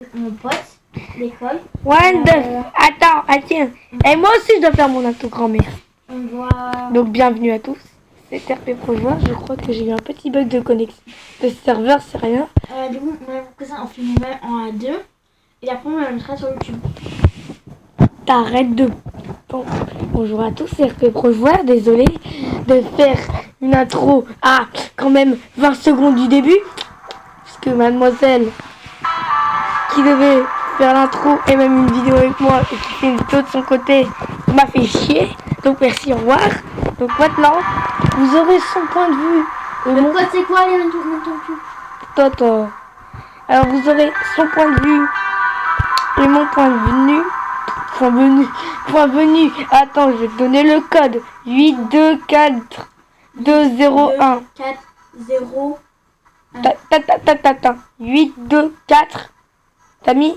mon pote, l'école. Attends. Et moi aussi, je dois faire mon intro grand-mère. On doit... Donc, bienvenue à tous. C'est RP Pro Joueur. Je crois que j'ai eu un petit bug de connexion. De serveur, c'est rien. Du coup, mon cousin, on filme en A2. Et après, on le mettra sur YouTube. T'arrêtes de... Bon, bonjour à tous, c'est RP Pro Joueur. Désolé de faire une intro à quand même 20 secondes du début. Puisque mademoiselle qui devait faire l'intro et même une vidéo avec moi et qui fait une vidéo de son côté m'a fait chier. Donc merci, au revoir. Donc maintenant, vous aurez son point de vue. Le code, c'est quoi les maintenant Toto. Alors vous aurez son point de vue et mon point de vue. Point venu. Attends, je vais te donner le code. 824 201. 4, 0. Ta. 824. T'as mis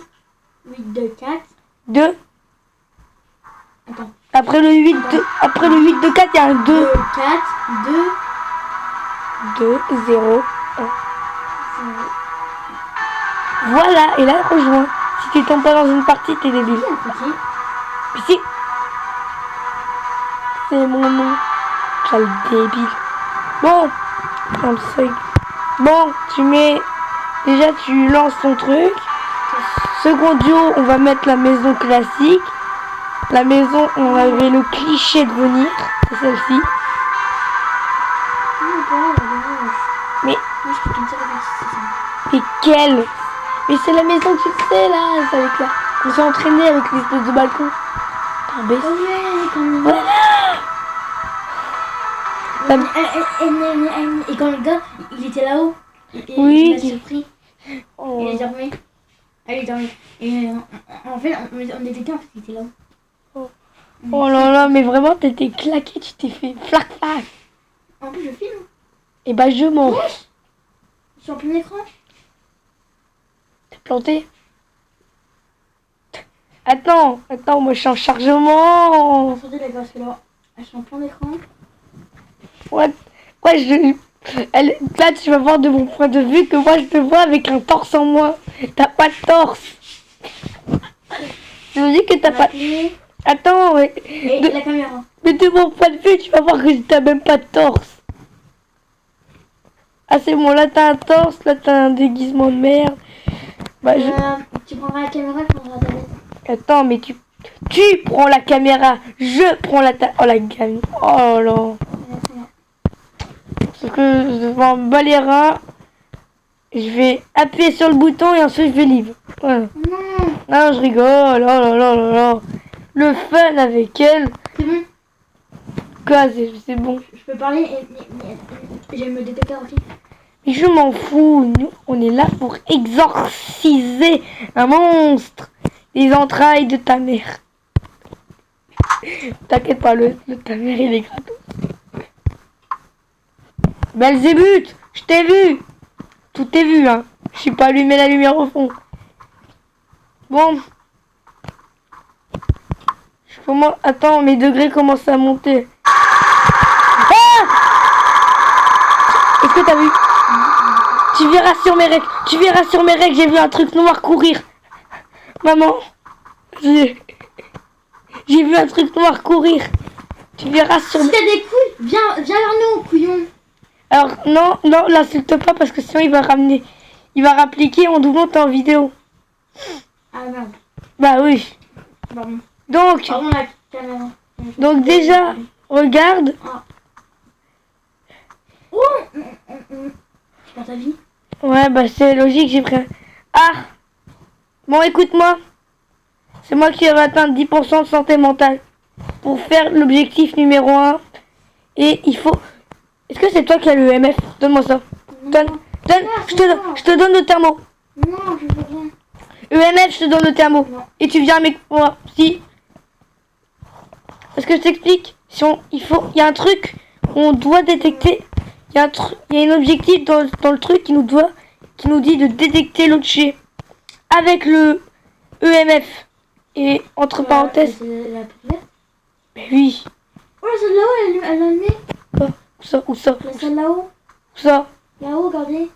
8, 2, 4. 2. Attends. Après le 8 de 4, il y a un 2. 2, 4, 2. 2, 0, 1. Voilà, et là, rejoins. Si tu tombes pas dans une partie, t'es débile. Ok. Ici. C'est mon nom. Quel débile. Bon. Bon, tu mets... Déjà, tu lances ton truc. Second duo, on va mettre la maison classique. La maison, on avait le cliché de venir. C'est celle-ci. Mais... Mais quelle? Mais c'est la maison que tu sais là, c'est avec là. On s'est entraîné avec l'espèce de balcon. Ouais, comme voilà. Et quand le gars, il était là-haut. Oui. Il a surpris. Oh. Il a dormi. Elle est dormie. Et en fait, on était qu'un parce qu'il était là-haut. Oh là là, mais vraiment, t'étais claqué, tu t'es fait flac. En plus, je filme. Et bah, je m'en. Je suis en plein écran. T'es planté? Attends, moi je suis en chargement. Attendez, les gars, parce que là, je suis en plein écran. Ouais, là, tu vas voir de mon point de vue que moi je te vois avec un torse en moins. T'as pas de torse. Je me dis que t'as pas. Attends, mais. Et la caméra. Mais de mon point de vue, tu vas voir que t'as même pas de torse. Ah, c'est bon, là t'as un torse, là t'as un déguisement de merde. Bah, tu prendras la caméra, je prendrai la tablette. Attends, mais tu prends la caméra, je prends la tablette. Oh la gamme. Oh là. Parce que je m'en bats les reins. Je vais appuyer sur le bouton et ensuite je vais livre. Voilà. Non, je rigole. Oh là. Le fun avec elle. C'est bon. Quoi, c'est bon. Je peux parler et j'aime le détecteur aussi. Mais je m'en fous. Nous, on est là pour exorciser un monstre. Les entrailles de ta mère. T'inquiète pas, le ta mère il est gratos. Belzébuth, je t'ai vu. Tout est vu, hein. Je suis pas allumé la lumière au fond. Bon. Attends, mes degrés commencent à monter. Ah! Est-ce que t'as vu? Tu verras sur mes règles. J'ai vu un truc noir courir. Maman. J'ai vu un truc noir courir. Tu verras sur... Si t'as des couilles, viens vers nous, couillon. Alors, non, l'insulte pas parce que sinon il va ramener... Il va rappliquer en doublon en vidéo. Ah merde. Bah oui. Pardon. Donc... Pardon, la caméra. Donc déjà, regarde. Ah. Oh, tu perds ta vie. Ouais, bah c'est logique, j'ai pris... Ah. Bon, écoute-moi. C'est moi qui vais atteindre 10% de santé mentale. Pour faire l'objectif numéro 1. Et il faut... Est-ce que c'est toi qui as le EMF? Donne-moi ça. Donne. Je te donne le thermo. Non, je veux rien. EMF, je te donne le thermo. Non. Et tu viens avec moi. Si. Parce que je t'explique. Il y a un truc qu'on doit détecter. Il y a un objectif dans le truc qui nous dit de détecter l'objet avec le EMF. Et entre parenthèses. C'est la poubelle. Mais oui. Oh, celle là-haut, elle a le nez. Où ça? Celle là-haut. Où ça? Là-haut, regardez.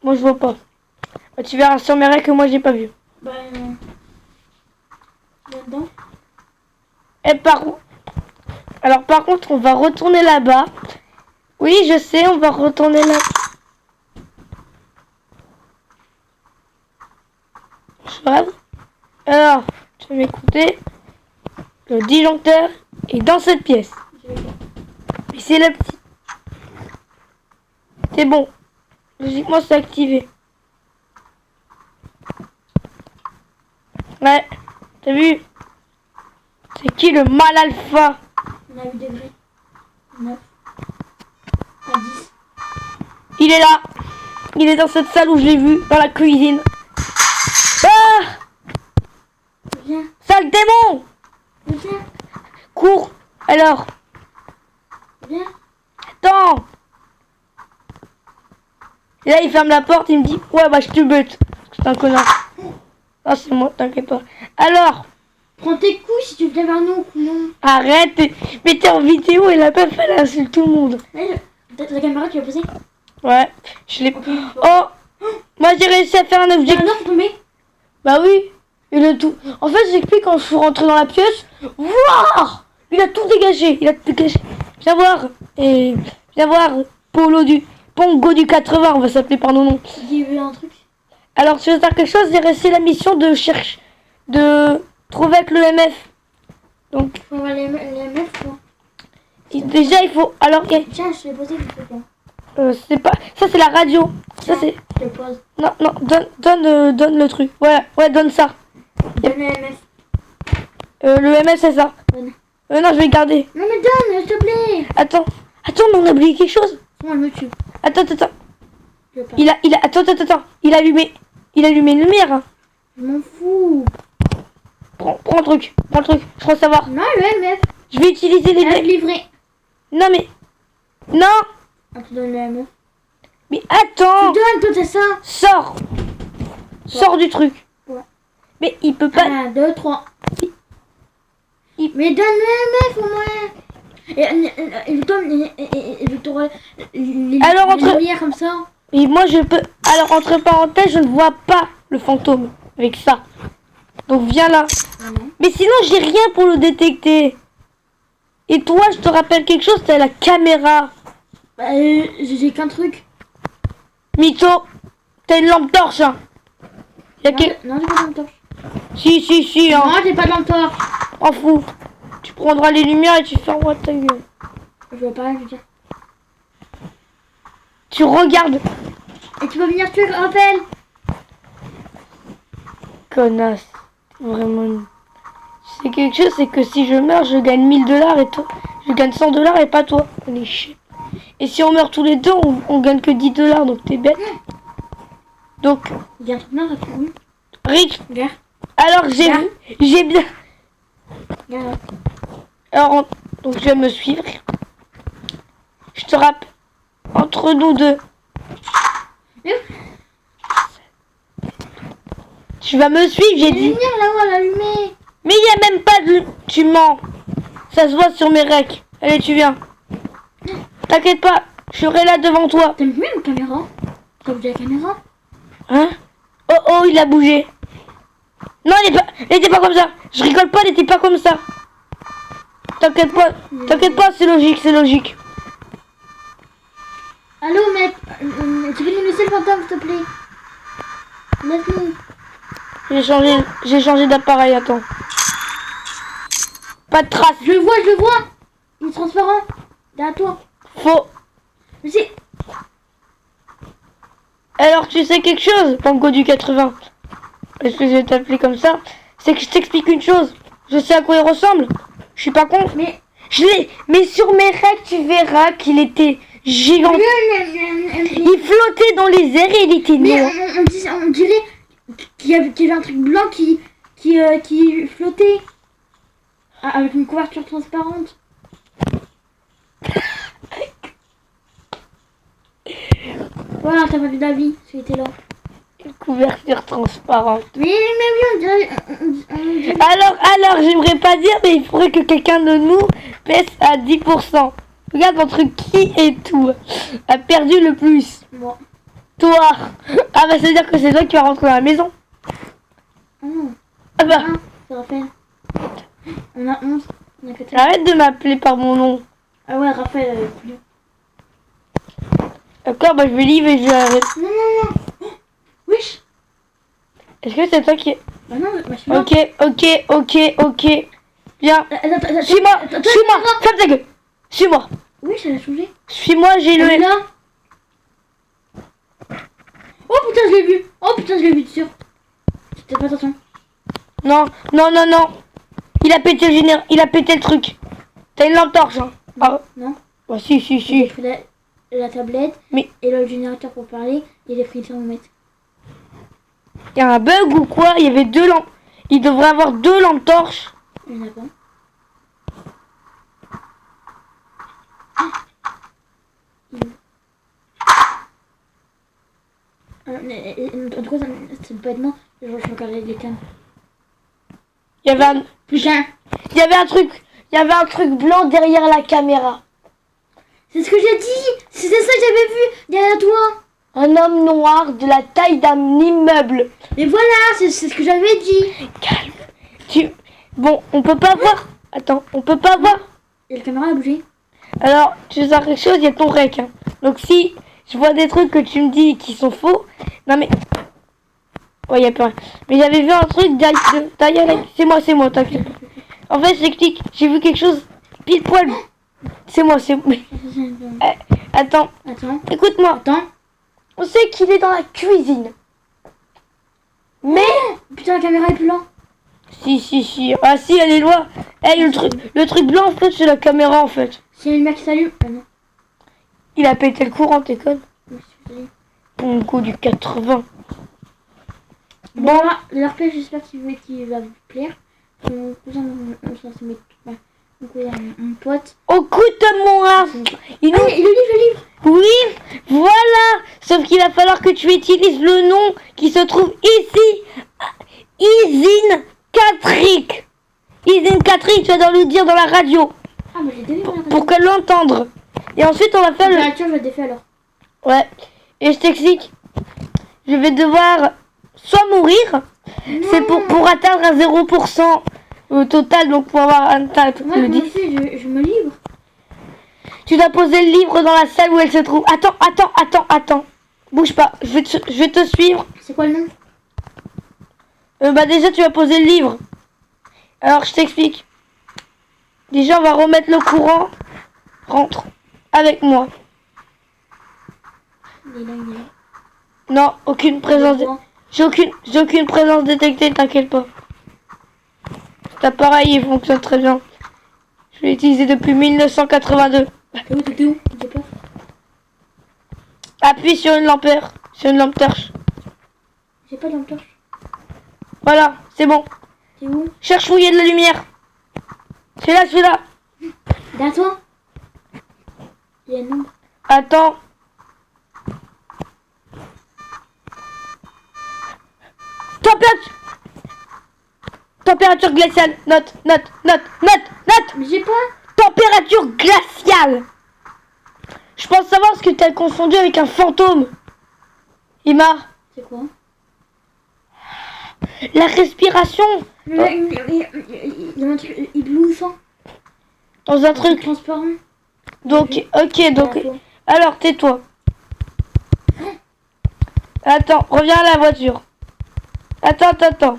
Moi je vois pas. Bah, tu verras sur mes règles que moi j'ai pas vu. Bah, là-dedans. Et alors par contre, on va retourner là-bas. Oui, je sais, on va retourner là. Alors, tu vas m'écouter. Le disjoncteur est dans cette pièce. Mais c'est le petit. C'est bon. Logiquement, c'est activé. Ouais, t'as vu? C'est qui le mal alpha? On a eu des grilles. 9. À 10. Il est là. Il est dans cette salle où je l'ai vu, dans la cuisine. Ah! Viens. Sale démon! Viens. Cours. Alors, Viens. attends. Et là, il ferme la porte, il me dit, ouais, bah, je te bute. C'est un connard. Ah, c'est moi, t'inquiète pas. Alors, Prends tes couilles si tu viens vers nous, couillon. arrête. Mais t'es en vidéo et la meuf, elle insulte tout le monde. Ta caméra, tu l'as posée? Ouais, je l'ai... Ok. Oh! Moi, j'ai réussi à faire un J'ai objectif. un ordre tombé. Bah oui. Il a tout... En fait, j'explique quand je suis rentrée dans la pièce. Wouah! Il a tout dégagé. Il a tout dégagé. Viens voir. Et viens voir. Pongo du 80, on va s'appeler par nos noms. J'ai vu un truc. Alors, tu veux faire quelque chose? J'ai réussi la mission de chercher... De trouver avec le MF. Donc, Faut avoir les meufs, quoi. déjà, il faut... Alors, Tiens, je l'ai posé, je sais pas. c'est pas... Ça, c'est la radio. Ça, c'est... Je le pose. Non, non, donne le truc. Ouais, donne ça. Donne le MF. Le MF, c'est ça. Donne. Non, je vais garder. Non, mais donne, s'il te plaît. Attends, mais on a oublié quelque chose. Bon, elle me tue. Attends. Je veux pas. Attends. Il a allumé une lumière. Hein. Je m'en fous. Prends le truc. Je crois savoir. Non, le MF. Je vais utiliser les... Elle est livrée. Non, mais... Non. Ah, tu donnes le MF. Mais attends. Tu donnes, toi, c'est ça. Sors du truc. Ouais. Mais il peut pas... 1, 2, 3. Il- Mais donne le MF au moins. Et donne les Alors, entre- lumières comme ça. Et moi, je peux... Alors, entre parenthèses, je ne vois pas le fantôme avec ça. Donc, viens là. Ah non. Mais sinon, j'ai rien pour le détecter. Et toi, je te rappelle quelque chose, t'as la caméra. Bah, j'ai qu'un truc. Mytho, t'as une lampe torche. Hein. Non, j'ai pas de lampe torche. Si, hein. Non, j'ai pas de lampe torche. En fou. Tu prendras les lumières et tu fermeras ta gueule. Je veux pas, je veux dire. Tu regardes. Et tu peux venir tuer Rappel. Connasse. Vraiment. une- C'est quelque chose, c'est que si je meurs, je gagne 1000 $ et toi, je gagne 100 $ et pas toi. On est chier. Et si on meurt tous les deux, on gagne que 10 $, donc t'es bête. Donc, Il y a un truc là, là, tu vois. Rick, Regarde. alors j'ai bien... Regarde. Alors, donc tu vas me suivre. Je te rappelle, entre nous deux. Tu vas me suivre, j'ai Les dit. lumières là-haut, elle a allumé. Mais il n'y a même pas de... Tu mens. Ça se voit sur mes recs. Allez, tu viens. T'inquiète pas, je serai là devant toi. T'as mis ma caméra? T'as vu la caméra? Hein? Oh, il a bougé. Non, il était pas comme ça. Je rigole pas, il était pas comme ça. T'inquiète pas, c'est logique. Allô, mec. Tu peux nous laisser le fantôme, s'il te plaît? Laisse-nous. J'ai changé d'appareil, attends. Pas de trace. Je le vois. Il est transparent. Derrière toi. Faux. Mais c'est... Alors tu sais quelque chose, Pango du 80. Est-ce que je vais t'appeler comme ça? C'est que je t'explique une chose. Je sais à quoi il ressemble. Je suis pas con. Mais... Mais sur mes règles, tu verras qu'il était gigantesque. Mais Il flottait dans les airs et il était noir. on dirait qu'il y avait un truc blanc qui flottait. Avec une couverture transparente. Voilà, t'as pas vu d'avis, c'était là. Une couverture transparente. Mais oui, on dirait... Alors, j'aimerais pas dire, mais il faudrait que quelqu'un de nous pèse à 10%. Regarde entre qui et tout a perdu le plus. Bon. Toi. Ah bah ça veut dire que c'est toi qui vas rentrer dans la maison. Ah non. Ah bah, Ah, c'est Raphaël. On a 11. On a 14. arrête de m'appeler par mon nom. Ah ouais, Raphaël. Plus. D'accord, bah je vais livrer et je arrête. Non, non, non. Oh, wesh. Est-ce que c'est toi qui... Bah non, bah, je suis là. Ok. Viens. Attends, Suis-moi. attends, Suis-moi. attends. Ferme ta gueule. Suis-moi. Wesh, elle a changé. Suis-moi, j'ai Elle est le... là. Oh putain, je l'ai vu. Oh putain, je l'ai vu, sûr. Fais pas attention. Non. Il a pété le générateur. Il a pété le truc. T'as une lampe torche, hein. Ah. Non. Bah si. J'ai pris la tablette Mais et le générateur pour parler. Et il a pris le thermomètre. il y a un bug ou quoi? Il y avait 2 lampes. Il devrait avoir 2 lampes torches. Il y en a pas. En tout cas, c'est pas moi. Je regardais les cams. Il y avait un... Putain, Il y avait un truc blanc derrière la caméra. c'est ce que j'ai dit. C'était ça que j'avais vu derrière toi. Un homme noir de la taille d'un immeuble. Mais voilà, c'est ce que j'avais dit. Calme. Bon, on peut pas voir. Attends, on peut pas voir. Et la caméra a bougé. Alors, tu sais quelque chose, il y a ton rec. Hein. Donc si je vois des trucs que tu me dis qui sont faux. Non mais... Ouais, il y a plus rien. Mais j'avais vu un truc derrière la... C'est moi, t'inquiète. En fait, je t'explique. J'ai vu quelque chose pile poil. C'est moi. Attends, Attends, écoute-moi. attends. On sait qu'il est dans la cuisine. Mais... Putain, la caméra est plus là. Si. Ah si, elle est loin. Hey, le truc blanc, en fait, c'est la caméra, en fait. C'est une lumière qui s'allume. Ah non. Il a pété le courant, t'es conne. Oui, c'est vrai. Pour le coup du 80. Bon, voilà, l'RP, j'espère qu'il va vous plaire. Mon cousin, mon cousin, mon pote. Écoute-moi. Il nous... Ah, le livre. Oui, voilà. Sauf qu'il va falloir que tu utilises le nom qui se trouve ici. Isine Catrick. Isine Catrick, tu vas devoir le dire dans la radio. Ah, mais j'ai donné Pour qu'elle l'entende. Et ensuite, on va faire le... Tiens, je vais défaire alors. Ouais. Et je t'explique. Je vais devoir soit mourir. C'est pour atteindre un 0% au total. Donc pour avoir un tas. Moi, je me fais, je me livre. Tu dois poser le livre dans la salle où elle se trouve. Attends. Bouge pas. Je vais te suivre. C'est quoi le nom? Bah déjà, tu vas poser le livre. Alors, je t'explique. Déjà, on va remettre le courant. Rentre avec moi. Il est là. Non, aucune présence. J'ai aucune présence détectée, t'inquiète pas. Cet appareil, il fonctionne très bien. Je l'ai utilisé depuis 1982. T'es où? J'ai peur. Appuie sur une lampe torche. J'ai pas de lampe torche. Voilà, c'est bon. T'es où? Cherche où il y a de la lumière. C'est là. Derrière toi? Il y a un nombre. Attends. Température glaciale. Note. Mais j'ai pas. Température glaciale. Je pense savoir ce que tu as confondu avec un fantôme. Ima, C'est quoi? la respiration Il y a un truc éblouissant. dans un truc. Transparent. Donc, ok, donc. Voilà. Alors, tais-toi. Attends, reviens à la voiture. Attends.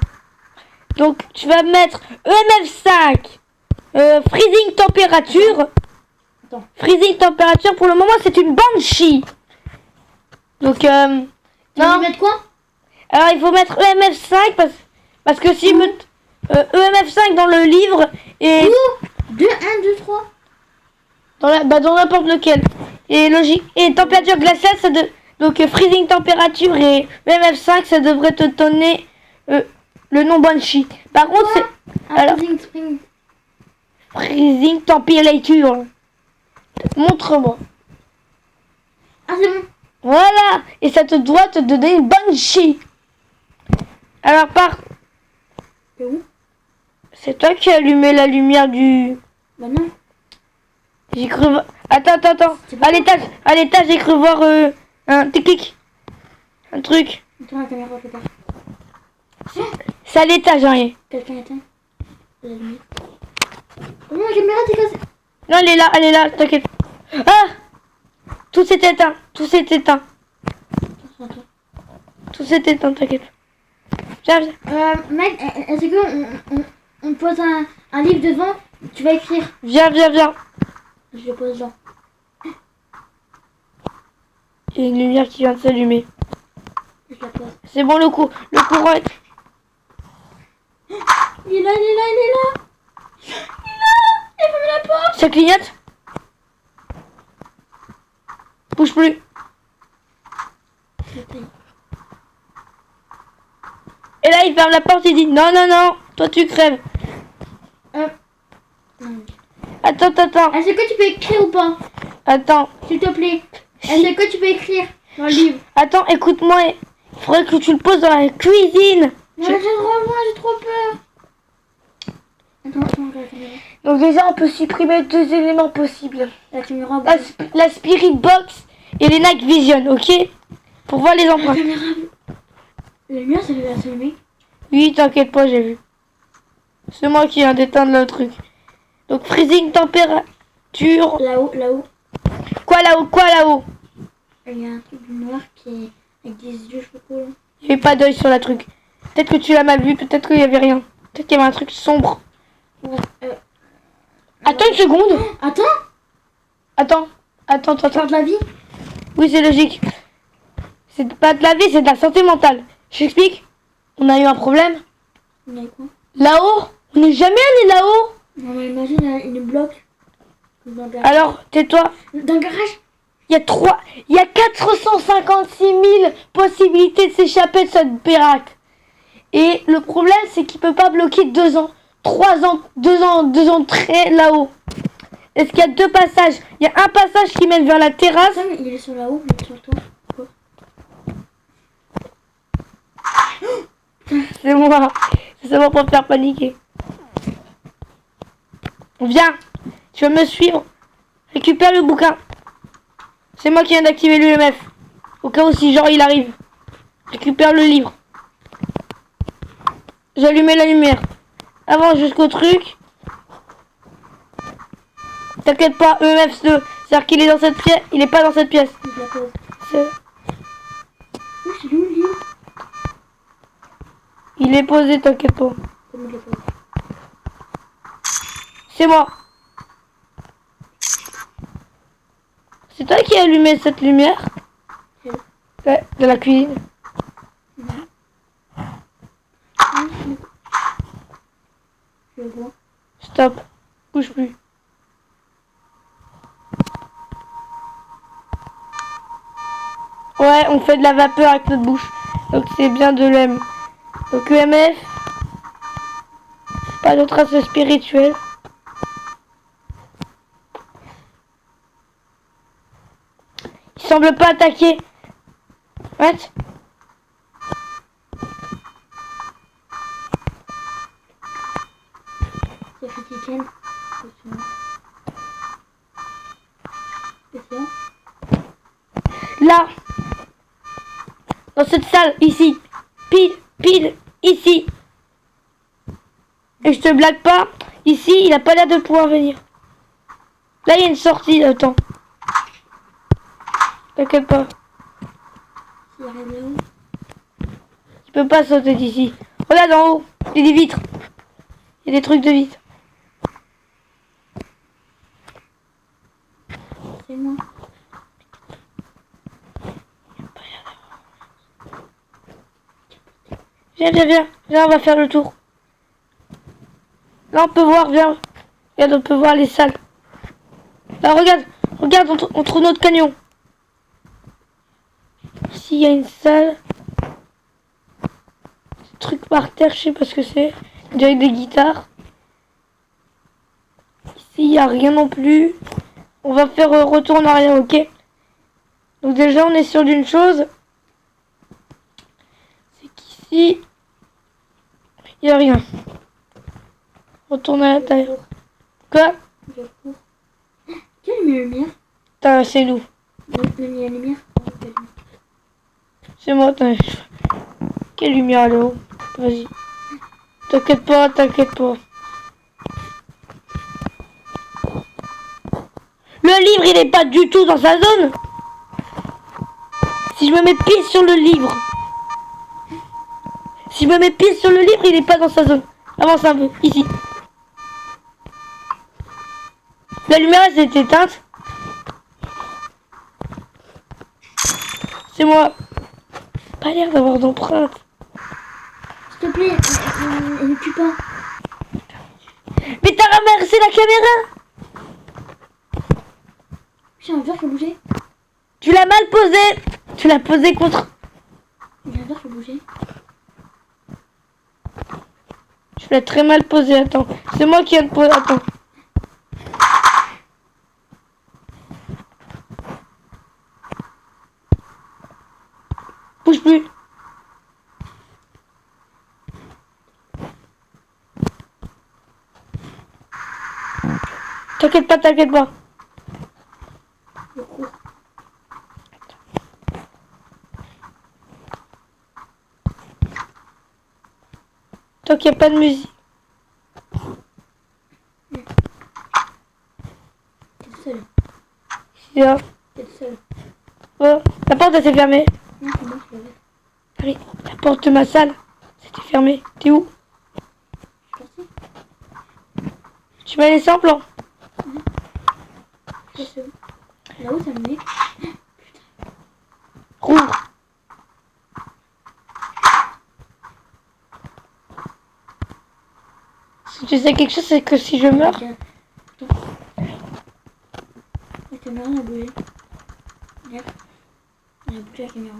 Donc, tu vas mettre EMF5. Freezing température. Attends. Freezing température, pour le moment, c'est une Banshee. Donc, Tu veux mettre quoi? alors, il faut mettre EMF5 parce que si EMF5 dans le livre et Où? 2, 1, 2, 3. dans n'importe lequel. Et logique. Et température glaciale, donc freezing température et EMF5, ça devrait te donner le nom Banshee. Par contre, c'est alors Freezing Spring. freezing température. Montre-moi. Ah, c'est bon. Voilà. Et ça te doit te donner une Banshee. Alors C'est où? c'est toi qui as allumé la lumière du... Bah non. J'ai cru voir... Attends. C'est pas À l'étage, j'ai cru voir un tic-tic. Un truc. Attends, la caméra peut-être. C'est à l'étage, hein. Quelqu'un éteint la lumière. Oh, la caméra t'es cassée. Non, elle est là, t'inquiète. Ah! Tout s'est éteint, tout s'est éteint. Attends. Tout s'est éteint, t'inquiète. Viens, viens. Mec, est-ce qu'on pose un livre devant? Tu vas écrire. Viens, viens, viens. Je le pose là. Il y a une lumière qui vient de s'allumer. Je la pose. C'est bon, le courant est... Il est là, il est là, il est là. Il est là. Il a fermé la porte. Ça clignote? Bouge plus. Et là, il ferme la porte, il dit non, non, non, toi tu crèves. Non. Attends. Est-ce que tu peux écrire ou pas? Attends. S'il te plaît. Est-ce que tu peux écrire dans le livre? Attends, écoute-moi. Il faudrait que tu le poses dans la cuisine. Non, j'ai trop loin, j'ai trop peur. Attends, regarde la caméra. Donc déjà, on peut supprimer 2 éléments possibles. La caméra. La Spirit Box et les Night Vision, ok? Pour voir les La empreintes. caméra. La lumière, ça va s'allumer. Oui, t'inquiète pas, j'ai vu. C'est moi qui viens d'éteindre le truc. Donc freezing température. Là-haut. Quoi là-haut? Il y a un truc noir qui est avec des yeux, je sais pas quoi. Là. Il n'y avait pas d'œil sur la truc. Peut-être que tu l'as mal vu, peut-être qu'il n'y avait rien. Peut-être qu'il y avait un truc sombre. Ouais, Attends une seconde. Attends. Attends. Faire de la vie. Oui, c'est logique. C'est pas de la vie, c'est de la santé mentale. Je t'explique. On a eu un problème. On a quoi? Là-haut. On n'est jamais allé là-haut. Non, mais imagine, il y a une bloc. Dans le garage. Alors, tais-toi. Dans le garage. Il y a 456 000 possibilités de s'échapper de cette baraque. Et le problème, c'est qu'il peut pas bloquer 2 ans, 3 ans, 2 ans très là-haut. Est-ce qu'il y a 2 passages? Il y a un passage qui mène vers la terrasse. Attends, mais il est sur là-haut, il est sur toi. Quoi? C'est moi. C'est seulement pour te faire paniquer. Viens. Tu vas me suivre. Récupère le bouquin. C'est moi qui viens d'activer l'UMF. Au cas où si genre il arrive. Récupère le livre. J'ai allumé la lumière. Avance jusqu'au truc. T'inquiète pas, EMF 2. C'est-à-dire qu'il est dans cette pièce. Il est pas dans cette pièce. Je la pose. C'est- Oui, c'est lui, le livre. Il est posé, t'inquiète pas. Comment je la pose? C'est moi. C'est toi qui as allumé cette lumière? Oui. Ouais, de la cuisine. Je le vois. Stop. Bouge plus. Ouais, on fait de la vapeur avec notre bouche. Donc c'est bien de l'EM. Donc EMF. Pas de traces spirituelles. Il semble pas attaquer. What? Sophie Kitchen. C'est ça. Là. Dans cette salle, ici. Pile, ici. Et je te blague pas. Ici, il a pas l'air de pouvoir venir. Là, il y a une sortie, attends. T'inquiète pas. S'il arrive là-haut. Tu peux pas sauter d'ici. Regarde en haut. Il y a des vitres. Il y a des trucs de vitres. C'est moi. Viens, on va faire le tour. Là, on peut voir, viens. Regarde, on peut voir les salles. Là, regarde entre notre canyon. Ici, il y a une salle. Des trucs par terre, je sais pas ce que c'est. On dirait des guitares. Ici, il n'y a rien non plus. On va faire retour en arrière, ok? Donc déjà, on est sûr d'une chose. C'est qu'ici, il n'y a rien. Retourne à l'intérieur. Quoi? Je cours. Qui a allumé la lumière? C'est nous. La lumière. C'est moi, quelle lumière là-haut. Vas-y. T'inquiète pas, t'inquiète pas. Le livre, il est pas du tout dans sa zone. Si je me mets pile sur le livre. Si je me mets pile sur le livre, il est pas dans sa zone. Avance un peu, ici. La lumière, elle s'est éteinte. C'est moi. Pas l'air d'avoir d'empreinte. S'il te plaît, ne tue pas. Mais t'as ramassé la caméra. J'ai un verre, faut bouger. Tu l'as mal posée. Tu l'as posée contre... J'ai un verre, faut bouger. Je l'ai très mal posée, attends. C'est moi qui viens de poser, attends. Bouge plus. T'inquiète pas, t'inquiète pas. Je cours. Tant qu'il n'y a pas de musique. T'es le seul. C'est là. T'es le seul. Oh, la porte elle s'est fermée. Non, c'est moi qui l'avais. Allez, la porte de ma salle, c'était fermée. T'es où? Je suis partie. Tu m'as laissé en plan. Je sais où. Là-haut, ça me met. Rouvre. Si tu sais quelque chose, c'est que si je meurs... Regarde. Attends. La caméra a bougé. Regarde. Elle a bougé la caméra.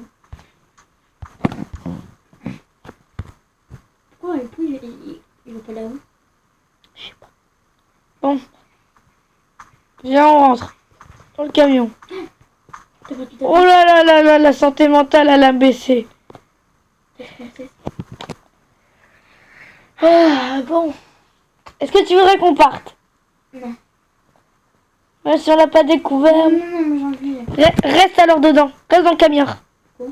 Pourquoi le pouls il va pas là-haut? Je sais pas. Bon. Viens, on rentre. Dans le camion. T'as pas tout à Oh là là là là, la santé mentale, elle a baissé. fait. Ah, bon. Est-ce que tu voudrais qu'on parte? Non. Ouais, si on l'a pas découvert... Non, mais j'ai envie. Reste alors dedans. Reste dans le camion. Quoi?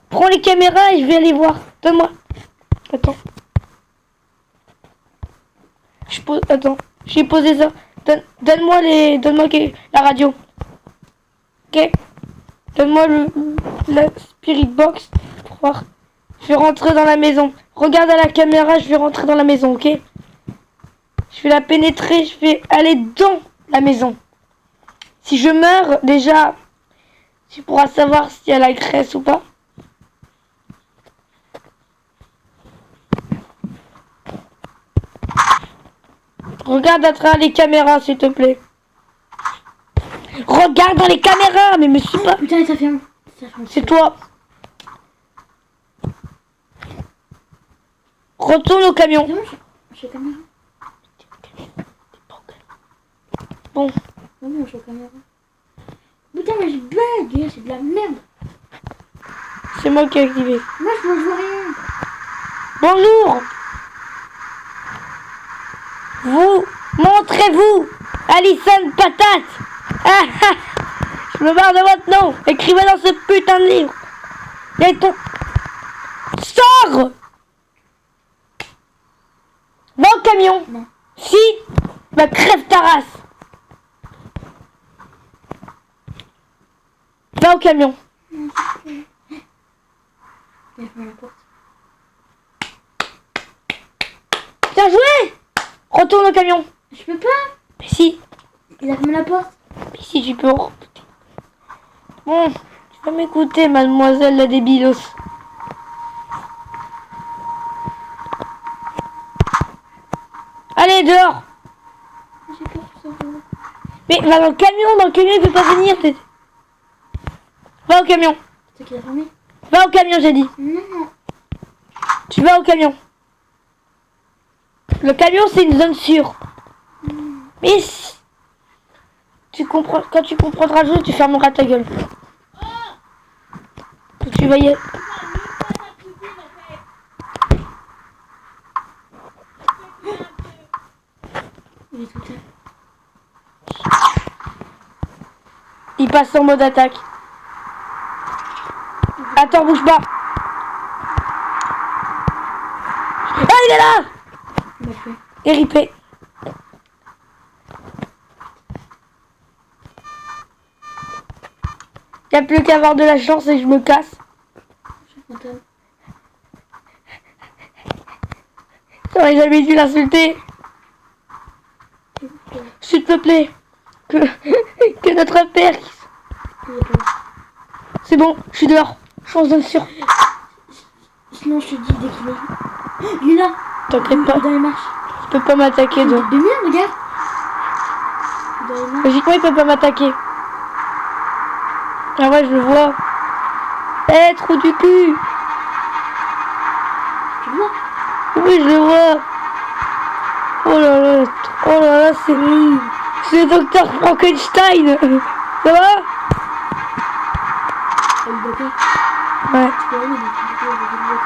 Prends les caméras et je vais aller voir. Donne-moi. Attends. Attends. J'ai posé ça. Donne-moi la radio. Ok. Donne-moi la spirit box pour voir. Je vais rentrer dans la maison. Regarde à la caméra, je vais rentrer dans la maison, ok? Je vais la pénétrer, je vais aller dans la maison. Si je meurs, déjà, tu pourras savoir s'il y a la graisse ou pas. Regarde à travers les caméras, s'il te plaît. Regarde dans les caméras, mais me suis pas. Putain, ça ferme. C'est toi. Retourne au camion. Non, je suis au caméra. Bon, Non, je suis au caméra. Putain, mais je bug. C'est de la merde. c'est moi qui ai activé. Moi, je vois rien. Bonjour. Vous, montrez-vous. Alison Patate. Ah, ah. Je me barre de votre nom. Écrivez dans ce putain de livre. Et ton... Sors. Va au camion. Non. Si, bah crève ta race. Va au camion. Il a fermé la porte. Bien joué. Retourne au camion. Je peux pas. Mais si. Il a fermé la porte. Mais si tu peux. Bon, tu vas m'écouter, mademoiselle la débilos. Allez, dehors. J'ai peur que ça roule. Mais va dans le camion il veut pas venir. Va au camion. C'est qui l'a fermé? Va au camion, j'ai dit. Non. Tu vas au camion. Le camion, c'est une zone sûre. Mais si... Quand tu comprendras le jeu, tu fermeras ta gueule. Donc tu vas y aller. Il est tout seul. Il passe en mode attaque. Docteur, bouge pas. Ah, il est là. Bah, fait. Et ripé. Y a plus qu'à avoir de la chance et je me casse. Je suis contente. J'aurais jamais dû l'insulter. S'il te plaît. Que notre père... C'est bon, je suis dehors. Chance de sûr. Sinon, je te dis dès qu'il est. Il est là. T'inquiète pas. Dans les marches. Il peut pas m'attaquer. De merde, regarde. Dans les marches. Logiquement, il peut pas m'attaquer. Ah ouais, je le vois. Eh, trou du cul. Tu le vois? Oui, je le vois. Oh là là, c'est le docteur Frankenstein. Ça va? Elle est bloquée. Ouais, Tu peux aller, mais tu peux aller.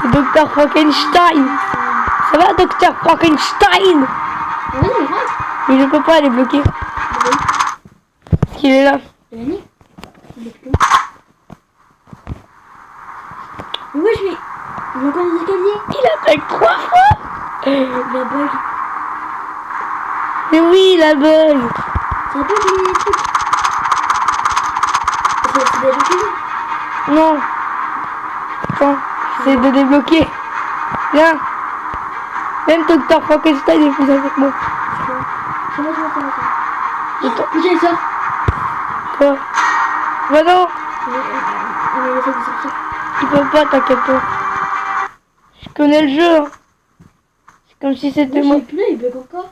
c'est docteur Frankenstein. Ça va, docteur Frankenstein? Ah oui, mais rentre. Mais je peux pas, elle est bloquée. Parce qu'il est là. Il est gagné. Il est plus. Mais ouais, je vais. Il y a encore des escaliers. Il attaque 3 fois. La bug. Mais oui, la bug. Ça bug les trucs. C'est débloqué. Non. Attends, j'essaie de débloquer. Viens. Même docteur Frankenstein est plus avec moi. Ça va. Attends. Putain, il sort. Quoi? Bah non. Il essaie de sortir. Il peut pas, t'inquiète pas. Je connais le jeu. Hein. C'est comme si c'était moi. J'ai plus là, il bug encore.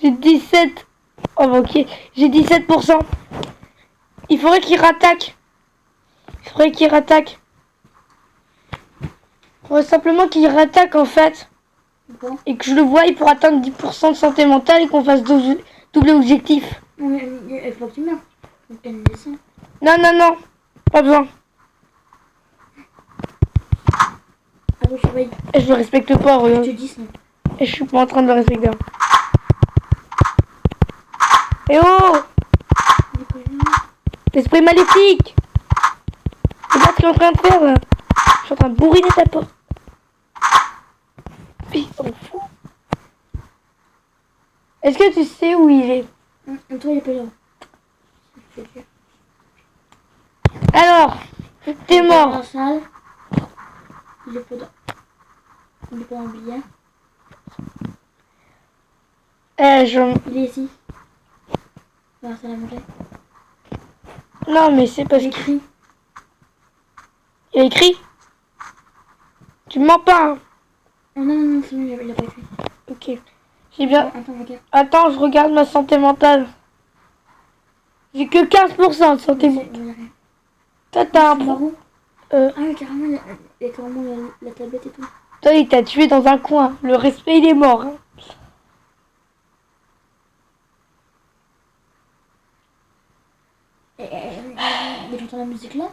J'ai 17. Oh bah, ok. J'ai 17%. Il faudrait qu'il rattaque. Il faudrait simplement qu'il rattaque en fait. Bon. Et que je le voie pour atteindre 10% de santé mentale et qu'on fasse double objectif. Il faut que tu meurs. Donc, elle descend. Non. Pas besoin. Ah bon, je surveille. Et je le respecte pas, Je regarde. te dis ça. Et je suis pas en train de le respecter. Eh oh! L'esprit maléfique! Regarde ce qu'il est en train de faire là. Je suis en train de bourriner ta porte. Puis, on fout. Est-ce que tu sais où il est? Toi, il est pas là. Alors, t'es Dans mort. la salle. Il est pas dans. Il est pas dans le billard. Il est ici. Dans la salle à manger. Non, mais c'est parce Il qu'il écrit. a écrit. Tu me mens pas, hein. Non, c'est bon, il a pas écrit. Ok. J'ai bien. Attends, regarde. Attends, je regarde ma santé mentale. J'ai que 15% de santé mentale. Toi, t'as un pro. marron. Ah oui, carrément, il y a carrément la tablette et tout. Toi, il t'a tué dans un coin. Le respect, il est mort. Hein. Et j'entends la musique là.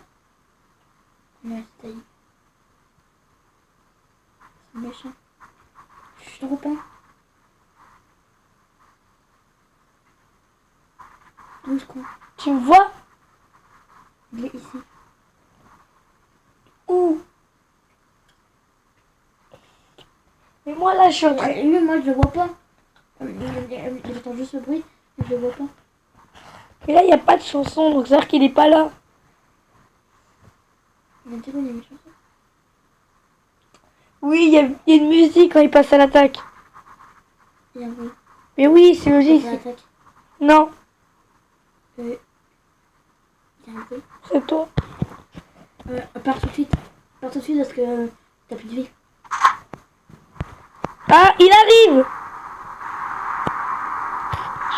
Ouais, c'est taillé. C'est méchant. Je te reprends. Où est-ce qu'on... Tu me vois? Il est ici. Où? Mais moi, là, je suis en train... Et lui, moi, je le vois pas. J'entends juste le bruit, mais je le vois pas. Mais là, il n'y a pas de chanson, donc c'est-à-dire qu'il est pas là. Il y a une seconde, il y a une chanson. Oui, il y a une musique quand il passe à l'attaque. Il y a un bruit. Mais oui, c'est logique. Il attaque. Non, Il y a un bruit. c'est toi. Pars tout de suite. Pars tout de suite parce que t'as plus de vie. Ah, il arrive!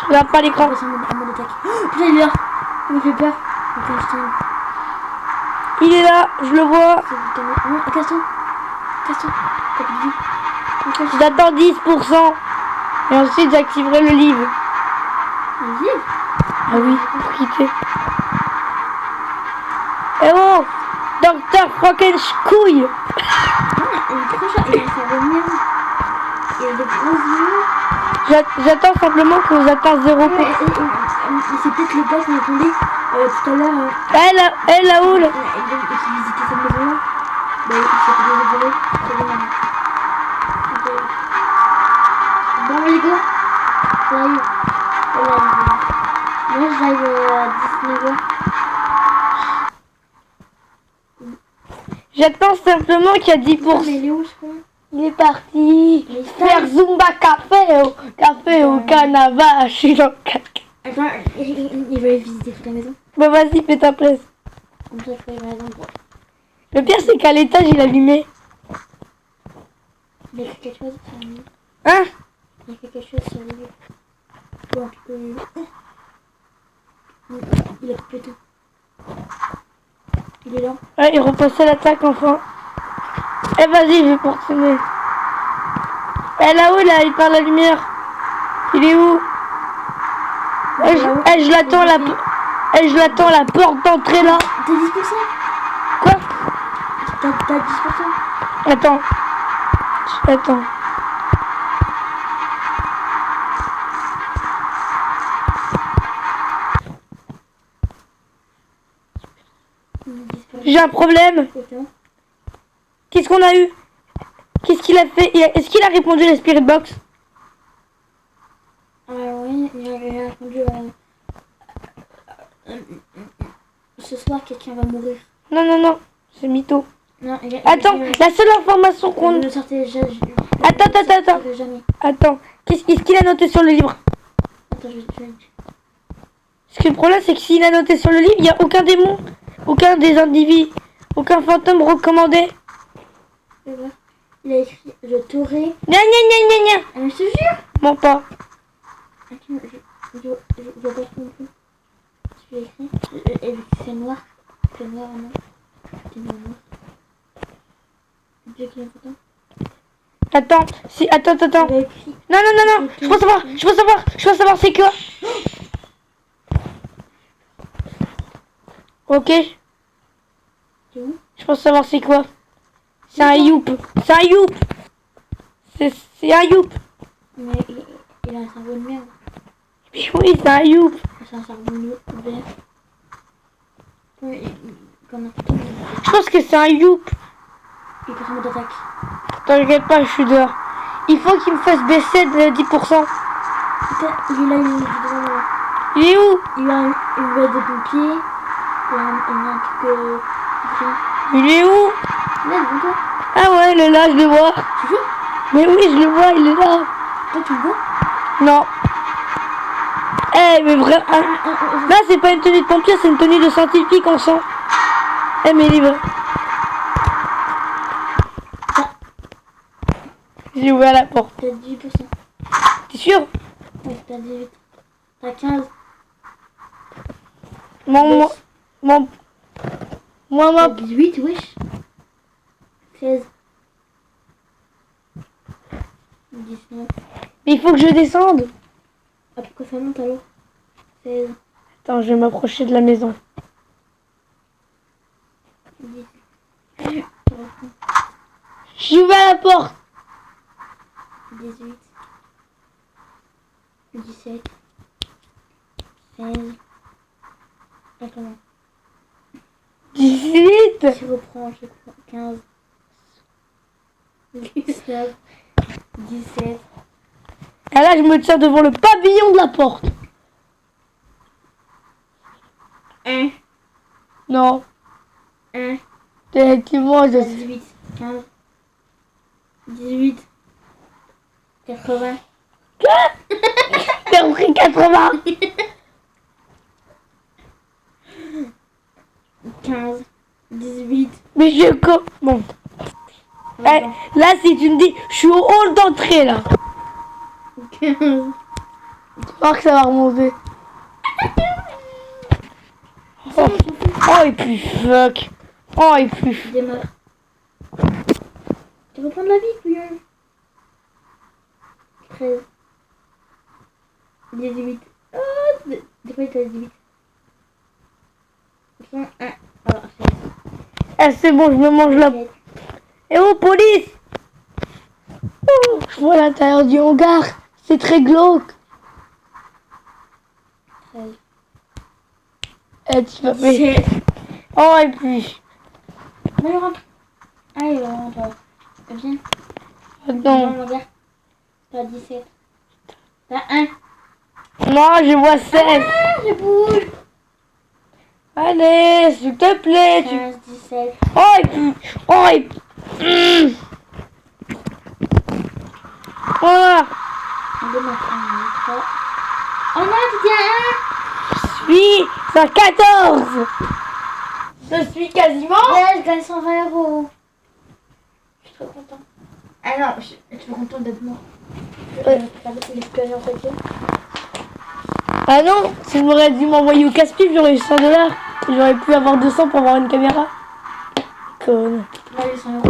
Je regarde pas l'écran. Après, c'est un mode attaque. Oh, putain, il est là. Il me fait peur. Ok, je t'aime. Il est là, je le vois. Non, casse-toi. Casse-toi. T'as plus de vie. Ok, J'attends 10%. Et ensuite, j'activerai le livre. un livre. Ah oui, pour quitter. Eh oh! Docteur Frankenstein! Ah, il est trop cher. Il a sa remise. Il a des gros yeux. J'attends simplement que vous atteignez 0%. c'est peut-être le gars qu'on attendait tout à l'heure. Elle là-haut là. Qui visitait cette maison-là. Bah, il s'est fait dévorer. C'est bien. Bon, les gars, j'arrive. Moi, j'arrive à 19h. J'attends simplement qu'il y a 10%. Mais il est où, ce con? Il est parti Mais faire Zumba café au canava. Je suis dans le caca. Attends, il va visiter toute la maison. Bah vas-y, fais ta place. Comme ça, je peux y aller. Le pire, c'est qu'à l'étage, il a allumé. Il a écrit quelque chose sur le livre. Hein? Il a écrit quelque chose sur le livre. Bon, tu peux... Il a coupé tout. Il est là. Ouais, il repassait l'attaque enfin. Eh vas-y, je vais poursuivre. Eh là-haut, là, il parle la lumière. Il est où? Je l'attends la porte d'entrée là. T'as 10%? Quoi? T'as 10%? Attends. J'ai un problème. Qu'est-ce qu'on a eu? Qu'est-ce qu'il a fait? Est-ce qu'il a répondu à la Spirit Box? Oui, il a répondu ce soir, quelqu'un va mourir. Non. C'est mytho. Non, Attends, la seule information qu'on... ne sortait jamais. Attends. Attends. Est-ce qu'il a noté sur le livre? Attends, je vais... Parce que le problème, c'est que s'il a noté sur le livre, il n'y a aucun démon, aucun des individus, aucun fantôme recommandé. Il a écrit « Je t'aurai... » Gna. Je te jure. Mens pas. Je vois pas non plus. Je l'ai écrit. Et c'est noir. C'est noir, non. C'est noir. Dieu qui est photo. Attends. Il a écrit... Non. Je peux savoir c'est quoi. Ok. C'est où? Je peux savoir c'est quoi. C'est un youp. C'est un youp. Mais il a un cerveau de merde. Oui, c'est un youp. C'est un cerveau de vert. Comme un photo. Je pense que c'est un youp. Il passe en mode attaque. T'inquiète pas, je suis dehors. Il faut qu'il me fasse baisser de 10%. Putain, il est là, il est devant moi. Il est où? Il a une baie de pompier. Il a un truc Il est où? là, devant toi. Ah ouais, il est là, je le vois. Tu vois? Mais oui, je le vois, il est là. Toi, tu le vois? Non. Eh, mais vraiment... Là, c'est pas une tenue de pompier, c'est une tenue de scientifique, on sent. Eh, mais il est vrai. J'ai ouvert la porte. T'as 18%. T'es sûr? Oui, t'as 18. T'as 15. T'as 18, wesh. 16. 19. Mais il faut que je descende. Ah, pourquoi ça monte alors? 16. Attends, je vais m'approcher de la maison. 10. J'ai ouvert la porte. 18. 17. 16. Attends. 18. Je reprends, 15. 19. 17. Et là, je me tiens devant le pavillon de la porte. 1. Non. 1. Effectivement, je... 18. 15. 18. 80. T'as repris 80. 15. 18. Mais je... Bon. Eh, là, si tu me dis, je suis au hall d'entrée, là. 15. Tu vois que ça va remonter. Oh, et puis fuck. Oh, et puis... Démarre. Tu veux prendre la vie, couillon? 13. 18. Oh, des fois, il t'a 18. 1. Alors, Eh, c'est bon, je me mange la... Eh oh, police! Oh, je vois l'intérieur du hangar. C'est très glauque. 13. Tu vas faire. 17. Oh, et puis. Allez, rentre. Allez, rentre. Viens. Attends. Non, regarde. T'as 17. T'as 1. Non, je vois 16. Ah, je bouge. Allez, s'il te plaît. 15, 17. Oh, et puis. Oh, et puis. Voilà. On doit mettre 1, 3. Oh non, tu tiens 1. Je suis à 14. Je suis quasiment. Ouais, je gagne 120 €. Je suis trop content. Ah non, je suis content d'être mort. L'expérience avec eux. Ah non, si vous m'auriez dû m'envoyer au casse-pipe, j'aurais eu 100 $. J'aurais pu avoir 200 pour avoir une caméra. Conne. Là, les 100 €.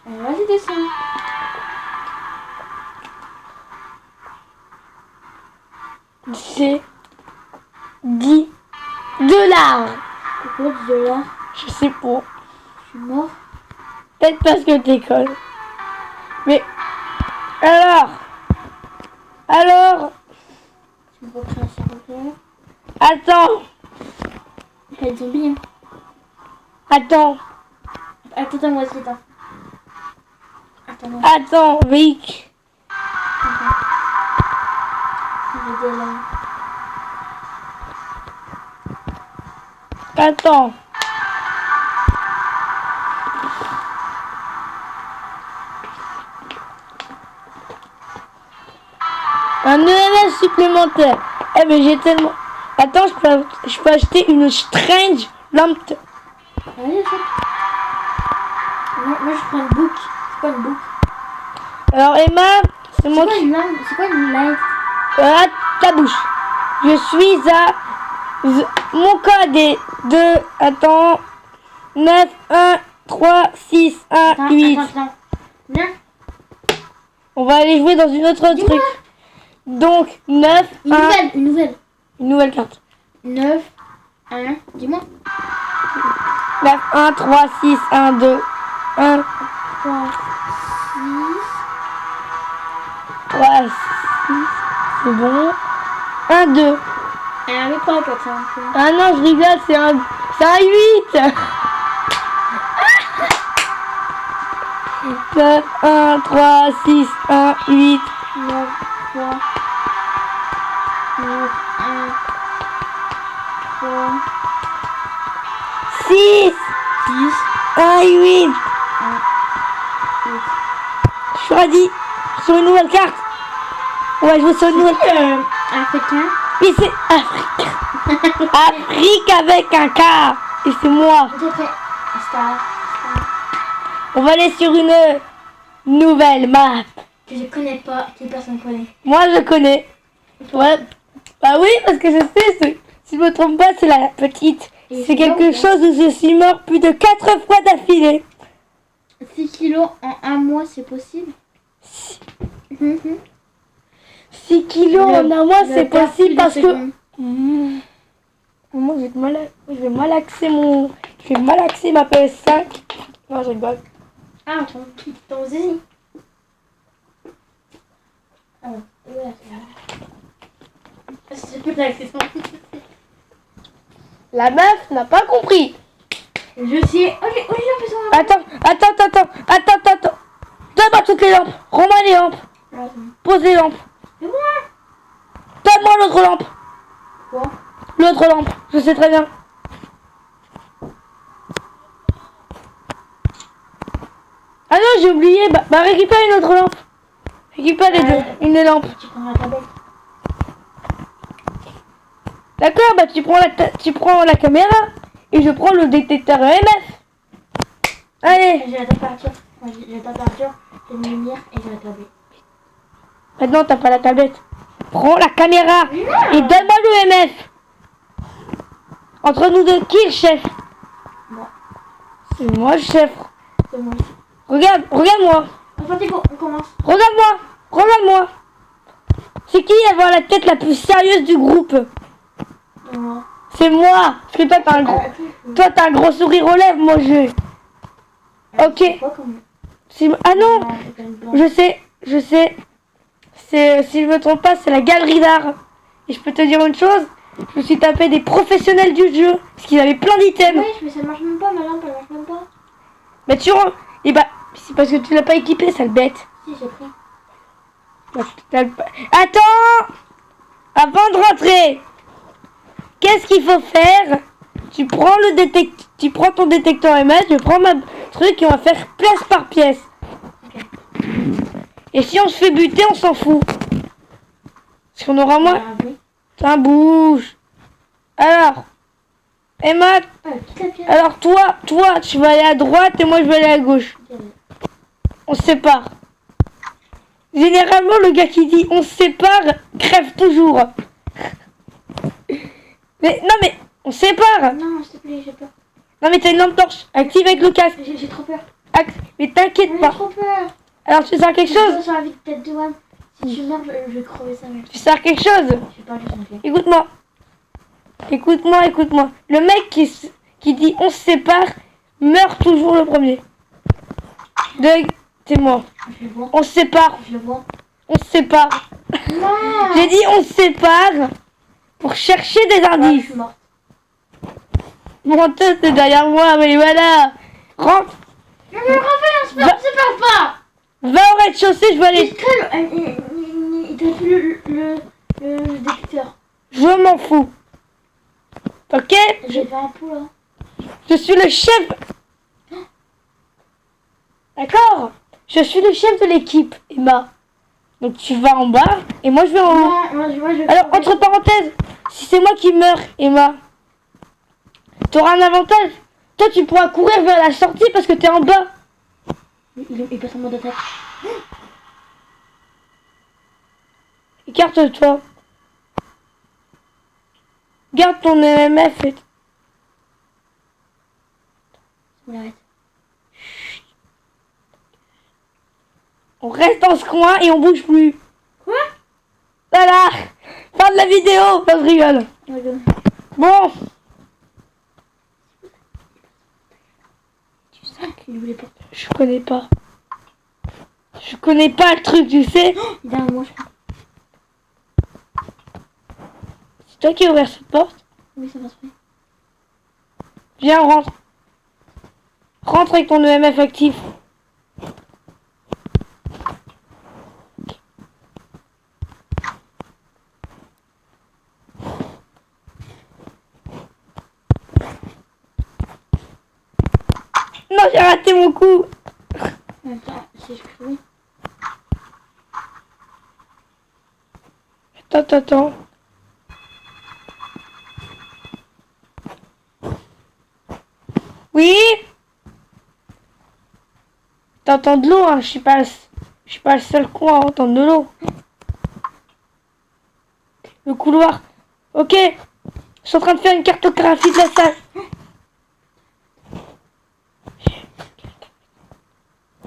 Vas-y, descends. C'est 10 $. Pourquoi 10 $? Je sais pas. Je suis mort. Peut-être parce que t'es conne. Mais alors Tu me recrées un 50 €. attends, Il y a des zombies. Hein. attends, Attends, moi aussi, attends. Attends, attends, Vic. j'ai des là. Attends. Un EMS supplémentaire. Eh mais j'ai tellement... Attends, je peux acheter une strange lampe. Allez, achète. Moi, je prends une boucle. C'est quoi une boucle? Alors Emma, c'est C'est moi quoi qui... une langue? C'est quoi une live? À ta bouche. Je suis à... Mon code est 2... Attends... 9, 1, 3, 6, 1, 8. Attends. Viens. On va aller jouer dans une autre Dis-moi. truc. Donc, 9, Une 1... nouvelle, une nouvelle. Une nouvelle carte. 9, 1, dis-moi. 9, 1, 3, 6, 1, 2, 1, 3, 3, 6, c'est bon. 1, 2. 6. Ah, mais pas 4, 5. Ah non, je rigole, c'est un 8. 9, 1, 3, 6, 1, 8. 9, 3, 9, 1, 3, 6, 6, 1, 8. 8. Choisis sur une nouvelle carte. Ouais, je veux sur une nouvelle carte. Africain. Et c'est Afrique. Afrique avec un K. Et c'est moi. J'ai fait Star. On va aller sur une nouvelle map. Que je connais pas, que personne connaît. Moi, je connais. Ouais. Bah oui, parce que je sais, si je me trompe pas, c'est la petite. Et C'est c'est quelque bon, chose où je suis mort plus de 4 fois d'affilée. 6 kilos en un mois, c'est possible? 6 kilos en un mois, c'est possible parce que... Mmh. Moi, je vais malaxer Je vais malaxer ma PS5. Non, je rigole. Ah, ton zizi. Ah, ouais. C'est plus l'accessoire. La meuf n'a pas compris. Je sais. Oh, j'ai l'impression. Attends. Donne-moi toutes les lampes. Rends-moi les lampes. Pose les lampes. C'est moi. Donne-moi l'autre lampe. Quoi? L'autre lampe. Je sais très bien. Ah non, j'ai oublié. Bah récupère une autre lampe. Récupère les deux. Une des lampes. Tu prends la tablette. D'accord, bah tu prends la caméra. Et je prends le détecteur EMF. Allez. J'ai la température. J'ai la température, j'ai une lumière et j'ai la tablette. Maintenant, t'as pas la tablette. Prends la caméra et donne-moi l'EMF. Entre nous deux, qui est le chef? Moi. C'est moi le chef. C'est moi. Regarde-moi. Enfin, on commence. Regarde-moi. C'est qui avoir la tête la plus sérieuse du groupe? Moi. C'est moi. Parce que toi, t'as un gros sourire aux lèvres, moi je... Ok. Ah non, je sais. C'est, si je me trompe pas, c'est la galerie d'art. Et je peux te dire une chose, Je me suis tapé des professionnels du jeu. Parce qu'ils avaient plein d'items. Oui, mais ça marche même pas, ma lampe, elle marche même pas. Mais tu rends. Et bah, c'est parce que tu l'as pas équipé, sale bête. Si, j'ai pris. Attends! Avant de rentrer, qu'est-ce qu'il faut faire? Tu prends ton détecteur MS, je prends ma truc et on va faire pièce par pièce. Ok. Et si on se fait buter, on s'en fout. Parce qu'on aura moins. Ah, oui. Putain, bouge. Alors, Emma, Ah, quitte la pièce. alors toi, tu vas aller à droite et moi je vais aller à gauche. On se sépare. Généralement, le gars qui dit on se sépare crève toujours. Mais non, mais on se sépare. Non, s'il te plaît, j'ai peur. Non, mais t'as une lampe torche. Active avec le casque. J'ai trop peur. Mais t'inquiète J'ai pas. trop peur. Alors, tu sers quelque chose? Sur la vie de tête de Wam. Si tu meurs, je vais crever ça. Tu sers quelque chose? Je sais pas, je sais pas. Écoute-moi. Écoute-moi. Le mec qui dit on se sépare meurt toujours le premier. C'est moi. Je le vois. On se sépare. Je le vois. On se sépare. Non. J'ai dit on se sépare pour chercher des Ouais, je indices. suis morte. Mon tête est derrière moi, mais voilà. Rentre. Non, mais Raphaël, on se Va- sépare pas. Va au rez-de-chaussée, je vais aller. Il t'a fait le détecteur. Je m'en fous. Ok? J'ai fait un pot là. Je suis le chef. D'accord? Je suis le chef de l'équipe, Emma. Donc tu vas en bas et moi je vais en haut. Non, moi je vais Alors, crever. entre parenthèses, si c'est moi qui meurs, Emma, t'auras un avantage. Toi, tu pourras courir vers la sortie parce que t'es en bas. Il passe en mode attaque. Écarte-toi. Garde ton EMF et... On l'arrête. On reste dans ce coin et on bouge plus. Quoi? Voilà. Fin de la vidéo. Non, je rigole. Regarde. Bon. Tu sais qu'il voulait pas. Je connais pas. Je connais pas le truc, tu sais. Il est derrière moi, je crois. C'est toi qui as ouvert cette porte. Oui, ça va se faire. Viens, rentre. Rentre avec ton EMF actif. Non, j'ai raté mon coup. Attends, si je crie. Attends. Oui. T'entends de l'eau, hein. Je suis pas le seul con à entendre de l'eau. Le couloir. Ok. Je suis en train de faire une cartographie de la salle.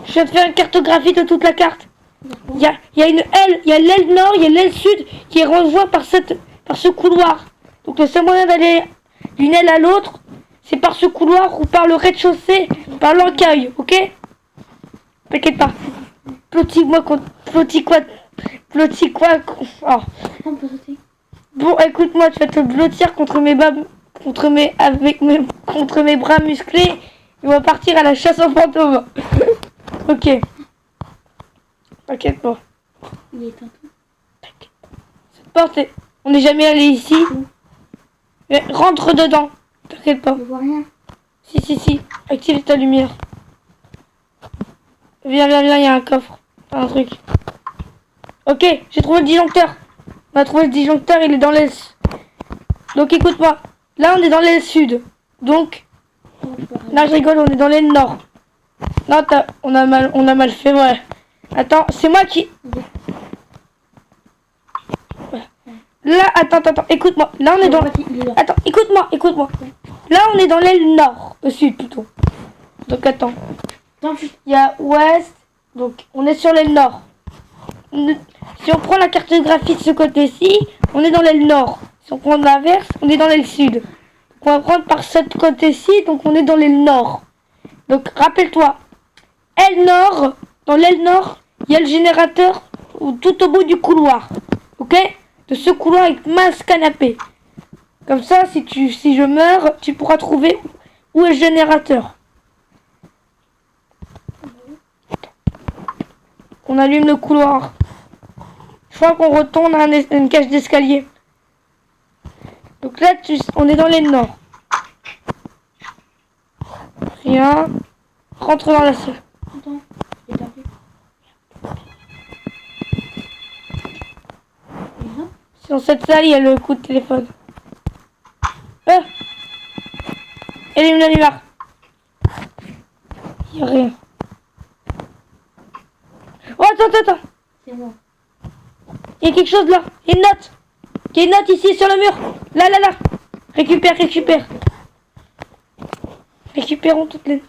Je viens de faire une cartographie de toute la carte. Il y a une aile, il y a l'aile nord, il y a l'aile sud qui est rejoint par ce couloir. Donc le seul moyen d'aller d'une aile à l'autre, c'est par ce couloir ou par le rez-de-chaussée, par l'encaille, ok? T'inquiète pas. Petit quoi. Oh. On peut sauter. Bon, écoute-moi, tu vas te blottir contre mes bras musclés. Et on va partir à la chasse aux fantômes. Ok. T'inquiète pas. Il est un peu. Cette porte, on n'est jamais allé ici. Mais rentre dedans. T'inquiète pas. Je vois rien. Si. Active ta lumière. Viens, il y a un coffre. Un truc. Ok, j'ai trouvé le disjoncteur. On a trouvé le disjoncteur, il est dans l'aile. Donc écoute-moi. Là, on est dans l'aile sud. Donc, là, je rigole, on est dans l'aile nord. Non, on a mal fait, ouais. Attends, c'est moi qui... Là, attends, écoute-moi. Là, on est dans... Attends, écoute-moi. Là, on est dans l'aile nord. Sud, plutôt. Donc, attends. Il y a ouest. Donc, on est sur l'aile nord. Si on prend la cartographie de ce côté-ci, on est dans l'aile nord. Si on prend l'inverse, on est dans l'aile sud. Donc, on va prendre par ce côté-ci, donc on est dans l'aile nord. Donc, rappelle-toi. Aile nord. Dans l'aile nord, il y a le générateur tout au bout du couloir. Ok? De ce couloir avec mince canapé. Comme ça, si je meurs, tu pourras trouver où est le générateur. On allume le couloir. Je crois qu'on retourne à une cage d'escalier. Donc là, on est dans les nord. Rien. Rentre dans la salle. Attends, j'ai perdu. Et là, C'est dans cette salle, il y a le coup de téléphone. Allume la lumière. Il n'y a rien. Oh, attends. c'est moi. Il y a quelque chose là. Il y a une note. Il y a une note ici sur le mur. Là. Récupère. Récupérons toutes les...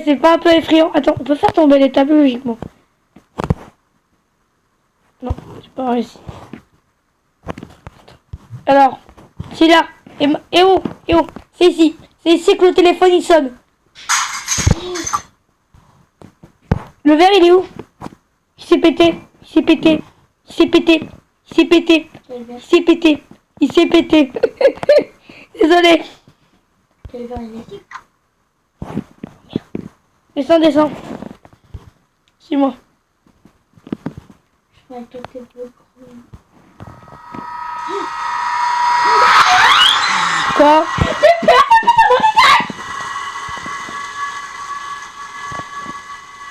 c'est pas un peu effrayant. Attends, on peut faire tomber les tableaux logiquement. Non, j'ai pas réussi. Alors, c'est là. Et où C'est ici. C'est ici que le téléphone il sonne. Le verre il est où? Il s'est pété. Désolé. Quel verre il est ici? Descends. Suis-moi. Je vais toquer beaucoup. Quoi?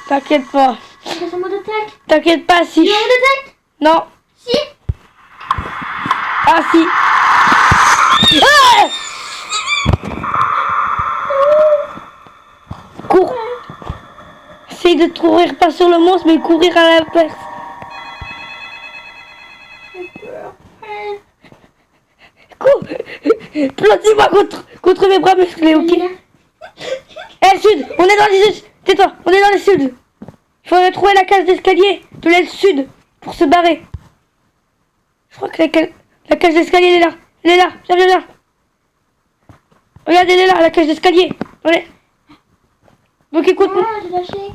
T'inquiète pas. C'est son mot d'attaque. T'inquiète pas, si. Il y a un mot d'attaque? Non. Si. Ah, si. Ah! Cours. Essaye de courir pas sur le monstre, mais courir à la place. J'ai peur. Cours. Plante-moi contre mes bras musclés, ok? Eh, sud. On est dans les sud. Tais-toi. On est dans le sud. Il faudrait trouver la cage d'escalier de l'aile sud pour se barrer. Je crois que la cage d'escalier, elle est là. Elle est là. Viens. Regarde, elle est là, la cage d'escalier. Allez. Donc écoute-moi. Ah, j'ai lâché.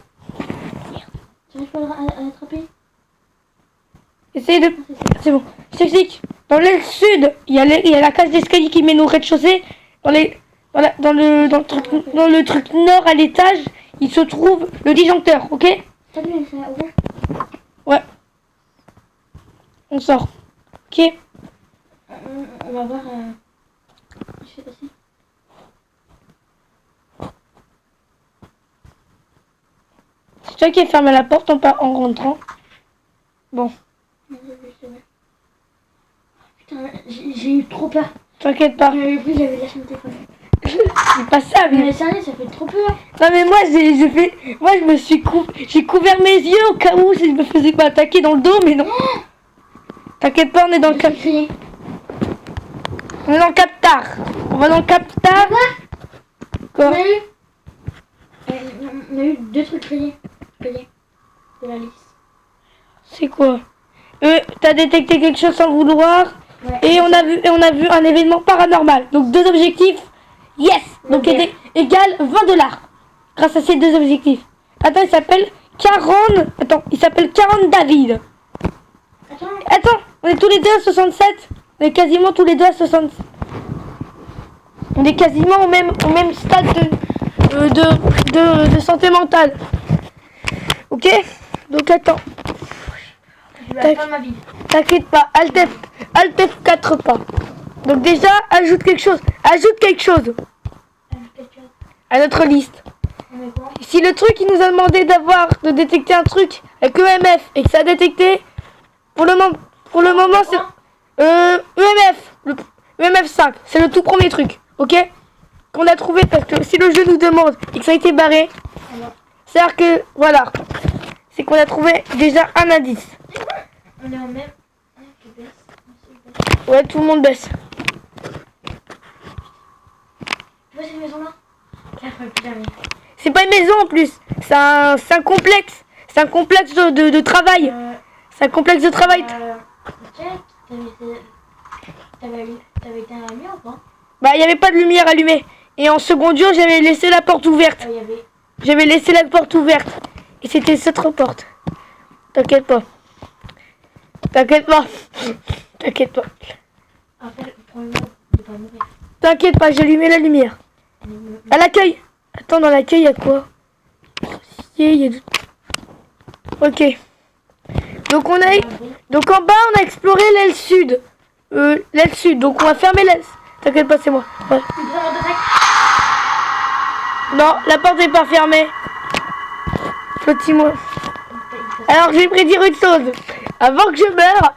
J'arrive pas à l'attraper. Essaye de... C'est bon. Je t'explique. Dans l'aile sud, il y a la cage d'escalier qui mène au rez-de-chaussée. Dans le truc nord à l'étage, il se trouve le disjoncteur, ok? T'as vu, ça a ouvert? Ouais. On sort. Ok? On va voir. Je fais passer. C'est toi qui as fermé la porte en rentrant. Bon. Non, c'est vrai. Putain, j'ai eu trop peur. T'inquiète pas. J'avais pris, j'avais lâché mon téléphone. C'est pas ça, mais... Mais sérieux, ça fait trop peur. Non mais moi je me suis j'ai couvert mes yeux au cas où si je me faisais pas attaquer dans le dos, mais non. T'inquiète pas, on est dans le Crier. On est dans le captar. On va dans le captar. Quoi? On a eu 2 trucs criés de la liste. C'est quoi? T'as détecté quelque chose sans le vouloir. Ouais. Et on a vu un événement paranormal. Donc 2 objectifs. Yes. Donc Ok. égale $20. Grâce à ces 2 objectifs. Attends, il s'appelle Karen David. Attends, on est tous les deux à 67. On est quasiment tous les deux à 67. On est quasiment au même stade de santé mentale. Ok? Donc attends. Je vais attendre ma vie. T'inquiète pas, Alt F4 pas. Donc déjà, ajoute quelque chose à notre liste. Mais quoi? Si le truc il nous a demandé de détecter un truc avec EMF et que ça a détecté, pour le moment c'est EMF, EMF 5, c'est le tout premier truc, ok? Qu'on a trouvé, parce que si le jeu nous demande et que ça a été barré, c'est-à-dire que voilà, c'est qu'on a trouvé déjà un indice. On est en même. Ouais, tout le monde baisse. Tu vois cette maison-là? Ça ferait plus jamais. C'est pas une maison en plus, c'est un complexe. C'est un complexe de travail. C'est un complexe de travail. T'avais été à la lumière ou pas? Bah, il n'y avait pas de lumière allumée. Et en seconde jour, j'avais laissé la porte ouverte. Il y avait. J'avais laissé la porte ouverte. Et c'était cette porte. T'inquiète pas. T'inquiète pas. Après, le problème, de pas mourir. T'inquiète pas, j'allumais la lumière. À l'accueil. Attends, dans l'accueil, il y a quoi? Il y a... Ok. Donc on a... Donc en bas, on a exploré l'aile sud. L'aile sud. Donc on va fermer l'aile. T'inquiète pas, c'est moi. Ouais. Non, la porte n'est pas fermée. Petit-moi. Alors, je vais prédire une chose. Avant que je meure,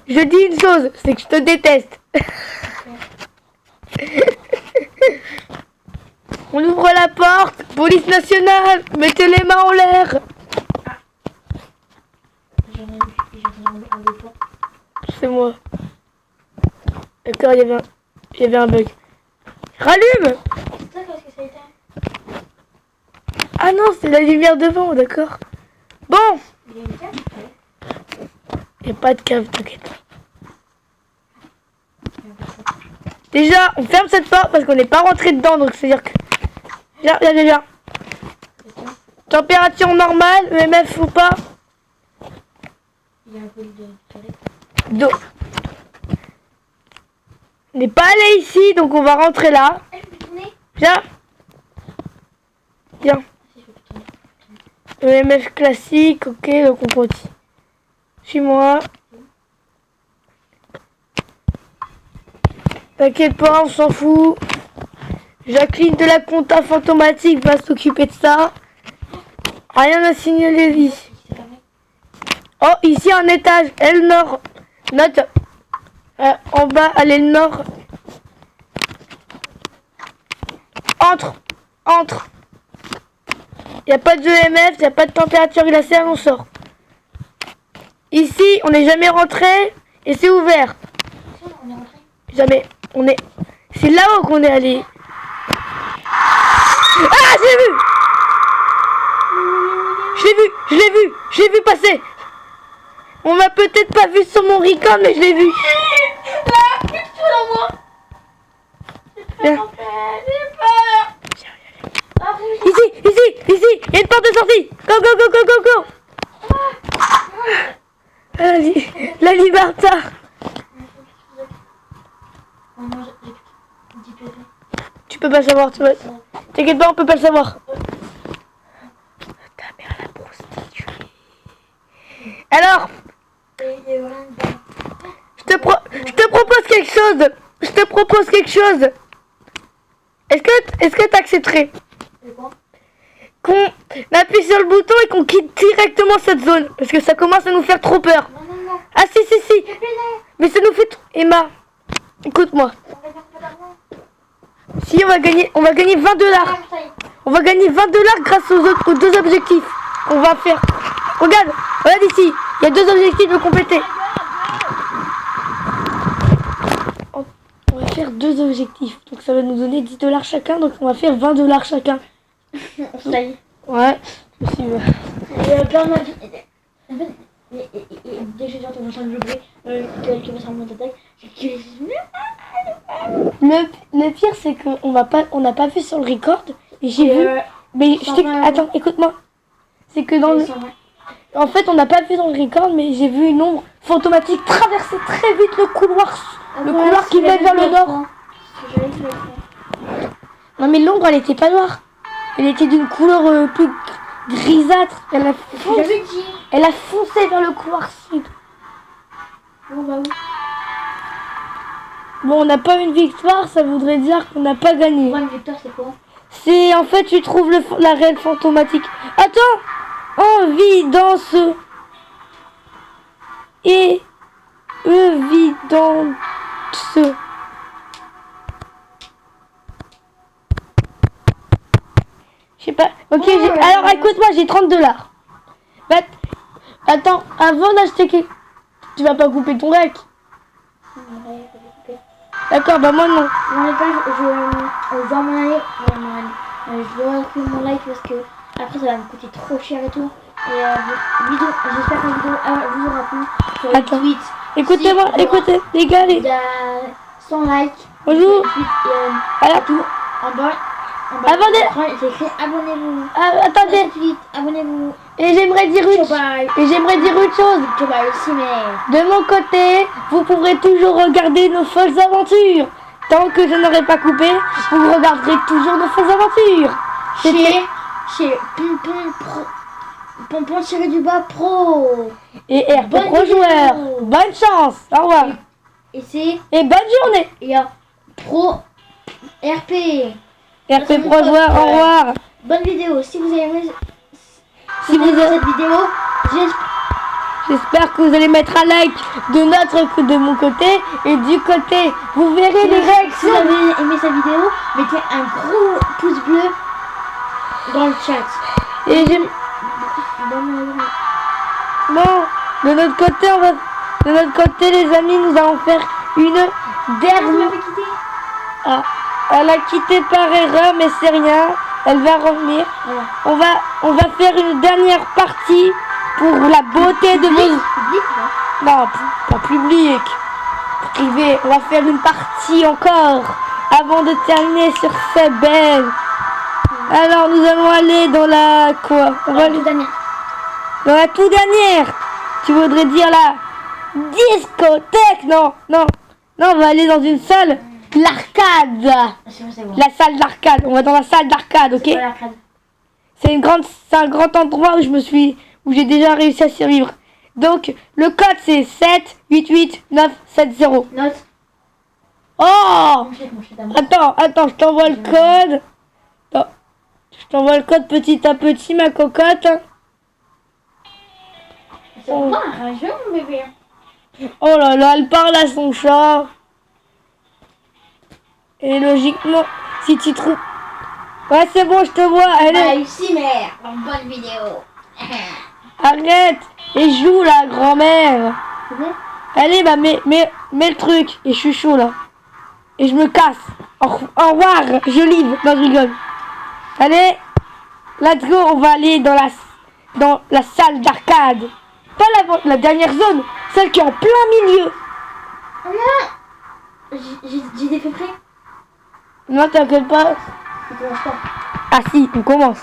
je dis une chose, c'est que je te déteste. On ouvre la porte. Police nationale, mettez les mains en l'air. C'est moi. D'accord, il y avait un bug. Rallume. Ah non, c'est la lumière devant, d'accord. Bon. Il n'y a pas de cave, t'inquiète pas. Déjà, on ferme cette porte parce qu'on n'est pas rentré dedans, donc c'est-à-dire que... Viens. Température normale, EMF ou pas. Il y a un peu de toilette. Donc, on n'est pas allé ici, donc on va rentrer là. Viens. EMF classique, ok, donc on continue. Suis-moi. T'inquiète pas, on s'en fout. Jacqueline de la compta fantomatique va s'occuper de ça. Rien à signaler ici. Oh, ici un étage, aile nord. Note. En bas, à l'aile nord. Entre. Il n'y a pas de EMF, il n'y a pas de température glaciale, on sort. Ici, on n'est jamais rentré et c'est ouvert. Jamais. C'est là-haut qu'on est allé. Ah, je l'ai vu passer. On m'a peut-être pas vu sur mon record, mais je l'ai vu. Viens. Ici, il y a une porte de sortie. Go. La Liberta. Tu peux pas savoir, tu vois. T'inquiète pas, on peut pas le savoir. Ta mère la prostituée. Alors, je te propose quelque chose. Est-ce que t'accepterais qu'on appuie sur le bouton et qu'on quitte directement cette zone? Parce que ça commence à nous faire trop peur. Non. Ah si. Mais ça nous fait... Emma, écoute-moi. Si on va gagner $20. On va gagner $20 grâce aux deux objectifs qu'on va faire. Regarde ici. Il y a 2 objectifs de compléter. On va faire 2 objectifs. Donc ça va nous donner $10 chacun. Donc on va faire $20 chacun. Ça y est. Ouais. Je suis... Il y a plein de... En fait, dès que j'ai entendu le bruit, qui va sur mon attaque, j'ai... Le pire, c'est qu'on n'a pas vu sur le record. Et j'ai vu... Mais attends, écoute-moi. C'est que dans le... En fait, on n'a pas vu dans le record, mais j'ai vu une ombre fantomatique traverser très vite le couloir. Le couloir qui mène vers le nord. Non, mais l'ombre, elle était pas noire. Elle était d'une couleur plus grisâtre. Elle a foncé vers le couloir sud. Bon, bah oui. Bon, on n'a pas une victoire, ça voudrait dire qu'on n'a pas gagné. Moi, une victoire, c'est quoi? C'est en fait, tu trouves la réelle fantomatique. Attends, évidence et évidence. Je sais pas. Ok, alors écoute-moi, j'ai $30. Bah, attends, avant d'acheter quelque... Tu vas pas couper ton rec. D'accord, bah moi non. Dans les pages, je dois m'en aller. Je dois couper mon like parce que après ça va me coûter trop cher et tout. Et vidéo, j'espère que la vidéo vous aura plu. Sur le Attends. tweet. Écoutez-moi, écoutez, les gars, Il y a 100 likes. Bonjour. Voilà tout. En bas. Abonnez. C'est écrit abonnez-vous. Attendez. Abonnez-vous. Et j'aimerais dire une chose. Tu vas aussi, mais... De mon côté, vous pourrez toujours regarder nos folles aventures. Tant que je n'aurai pas coupé, vous regarderez toujours nos folles aventures. Chez Pompon tiré du bas pro. Et RP Bonne Pro vidéo. Joueur. Bonne chance. Au revoir. Et c'est... Et bonne journée. Il y a Pro RP. RP Pro Joueur. Au revoir. Bonne vidéo. Si vous avez aimé Si vous avez- cette vidéo, J'espère que vous allez mettre un like de mon côté et du côté. Vous verrez les si réactions. vous avez aimé cette vidéo, mettez un gros pouce bleu dans le chat. Et j'aime... Bon, de notre côté, les amis, nous allons faire une dernière. Ah, elle a quitté par erreur, mais c'est rien. Elle va revenir. Voilà. On va faire une dernière partie pour la beauté de vos... Public, Non, pas public. Privé. On va faire une partie encore avant de terminer sur ces belles. Alors, nous allons aller dans la... Quoi? On va aller dans la toute dernière. Tu voudrais dire la discothèque? Non, on va aller dans une salle. L'arcade. C'est bon. La salle d'arcade. On va dans la salle d'arcade, ok? C'est pas l'arcade. C'est un grand endroit où j'ai déjà réussi à survivre. Donc, le code c'est 788970. Note. Oh! Mon chef Attends, je t'envoie le code. Attends, je t'envoie le code petit à petit, ma cocotte. C'est quoi un jeu, mon bébé? Oh là là, elle parle à son chat. Et logiquement, si tu trouves... Ouais, c'est bon, je te vois. Allez, Ici, mère. Bonne vidéo. arrête. Et joue, la grand-mère. C'est bon? Allez, bah, mets le truc. Et je suis chaud, là. Et je me casse. Au revoir, je livre. Non, je rigole. Allez, let's go. On va aller dans la salle d'arcade. Pas la dernière zone. Celle qui est en plein milieu. Oh non. J'ai des faits prêts. Non, t'inquiète pas. On commence pas. Ah si, on commence.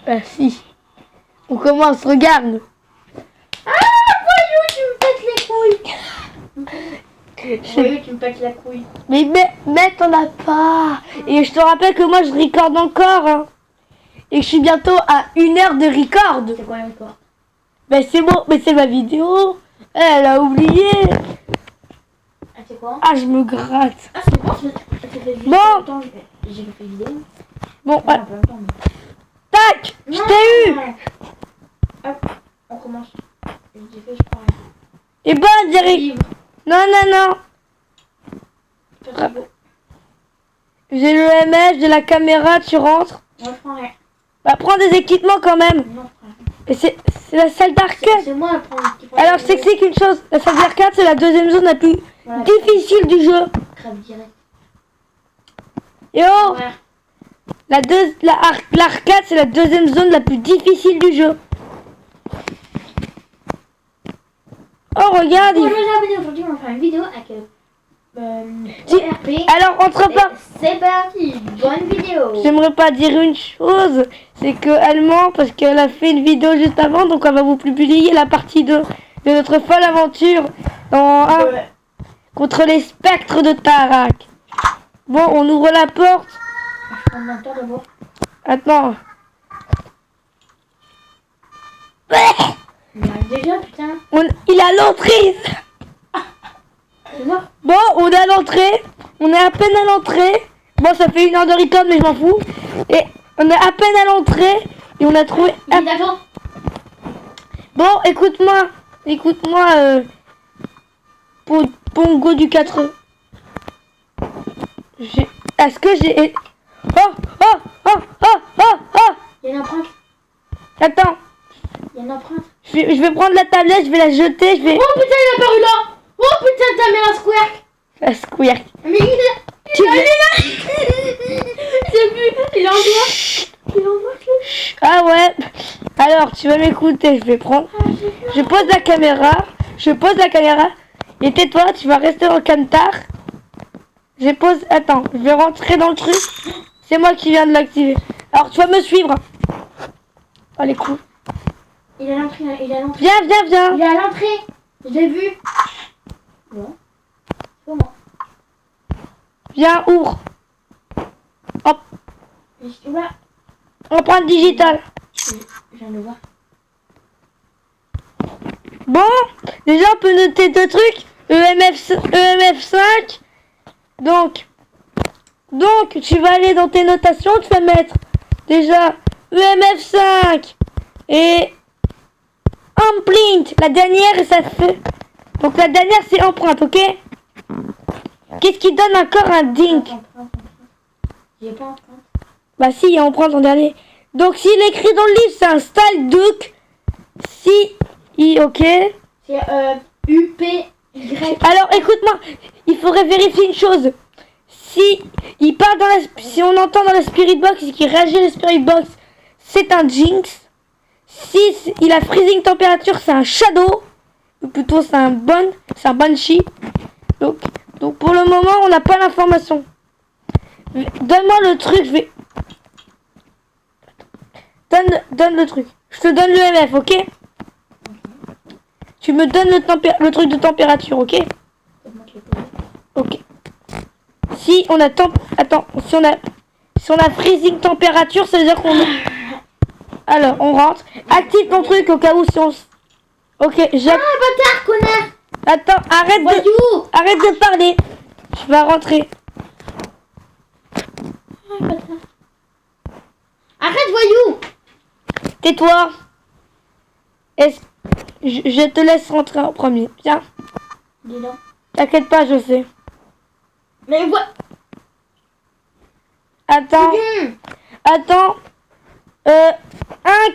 Ah si. On commence, regarde. Ah, voyou, tu me pètes les couilles. Voyou, tu me pètes la couille. Mais t'en as pas. Et je te rappelle que moi je recorde encore. Hein. Et que je suis bientôt à 1 heure de record. C'est quoi encore? Ben c'est bon, mais c'est ma vidéo. Elle a oublié. Ah, c'est quoi? Ah, je me gratte. Ah, c'est bon, ça fait juste Bon. longtemps que j'ai pas fait vidéo. Bon, Enfin, pas longtemps, mais... tac, je t'ai eu. Hop, on commence. J'ai fait, je prends rien. Et ben, Derek. Livre. Non. Ça, c'est beau. J'ai le MS, j'ai la caméra, tu rentres. Moi, je prends rien. Bah, prends des équipements quand même. Non, je prends rien. Et c'est la salle d'arcade. C'est moi à prendre. Alors, je t'explique une chose. La salle d'arcade, c'est la deuxième zone la plus Voilà. difficile du jeu. Crève direct. Et oh, Ouais. l'arcade, c'est la deuxième zone la plus difficile du jeu. Oh, regarde. Bonjour les abonnés, aujourd'hui on va faire une vidéo avec Si- RP. Alors, entre Et pas. c'est parti, bonne vidéo. J'aimerais pas dire une chose, c'est qu'elle ment parce qu'elle a fait une vidéo juste avant, donc on va vous publier la partie 2 de notre folle aventure Ouais. contre les spectres de Tarak. Bon, on ouvre la porte. Je prends le temps d'abord. Attends. Il arrive déjà, putain. Il a l'entrée. C'est ça? Bon, on est à l'entrée. On est à peine à l'entrée. Bon, ça fait 1 heure de record, mais je m'en fous. Et on est à peine à l'entrée. Et on a trouvé... Il est d'accord. Bon, écoute-moi. Pongo du 4. Est-ce que j'ai... Oh. Il y a une empreinte. Attends. Il y a une empreinte. Je vais prendre la tablette, je vais la jeter, je vais... Oh putain, il est apparu là. Oh putain, t'as mis un squirk. La squirk. Mais il est Tu là. Il est là. J'ai vu. Il est en noir. Il est en noir. Ah ouais. Alors, tu vas m'écouter, je vais prendre... Je pose la caméra. Et tais-toi, tu vas rester dans le camtar. Attends, je vais rentrer dans le truc. C'est moi qui viens de l'activer. Alors, tu vas me suivre. Oh, les coups. Il est à l'entrée, il est à l'entrée. Viens, viens, viens. Il est à l'entrée. Je l'ai vu. Bon. C'est pas moi. Viens, ouvre. Hop, Je suis là. empreinte digitale. Je viens de le voir. Bon, déjà on peut noter deux trucs. EMF5. Donc, tu vas aller dans tes notations, tu vas mettre déjà EMF5 et empreinte. La dernière, ça fait. Donc la dernière, c'est empreinte, ok? Qu'est-ce qui donne encore un dink? J'ai pas empreinte. Bah si, il y a empreinte en dernier. Donc s'il est écrit dans le livre, c'est un style duke. Ok. C'est UPY. Alors écoute-moi, il faudrait vérifier une chose. Si on entend dans la spirit box et qu'il réagit à la spirit box, c'est un jinx. Si il a freezing température, c'est un shadow. Ou plutôt c'est un banshee. Donc pour le moment, on n'a pas l'information. Donne-moi le truc, je vais. Donne le truc. Je te donne le MF, ok? Tu me donnes le truc de température, ok? Ok. Si on a freezing température, ça veut dire qu'on... Alors, on rentre. Active ton truc au cas où si on... Ok, bâtard, connard. Attends, arrête de parler. Je vais rentrer. Bâtard. Arrête, voyou. Tais-toi. Je te laisse rentrer en premier. Viens. Dis donc. T'inquiète pas, je sais. Mais Attends.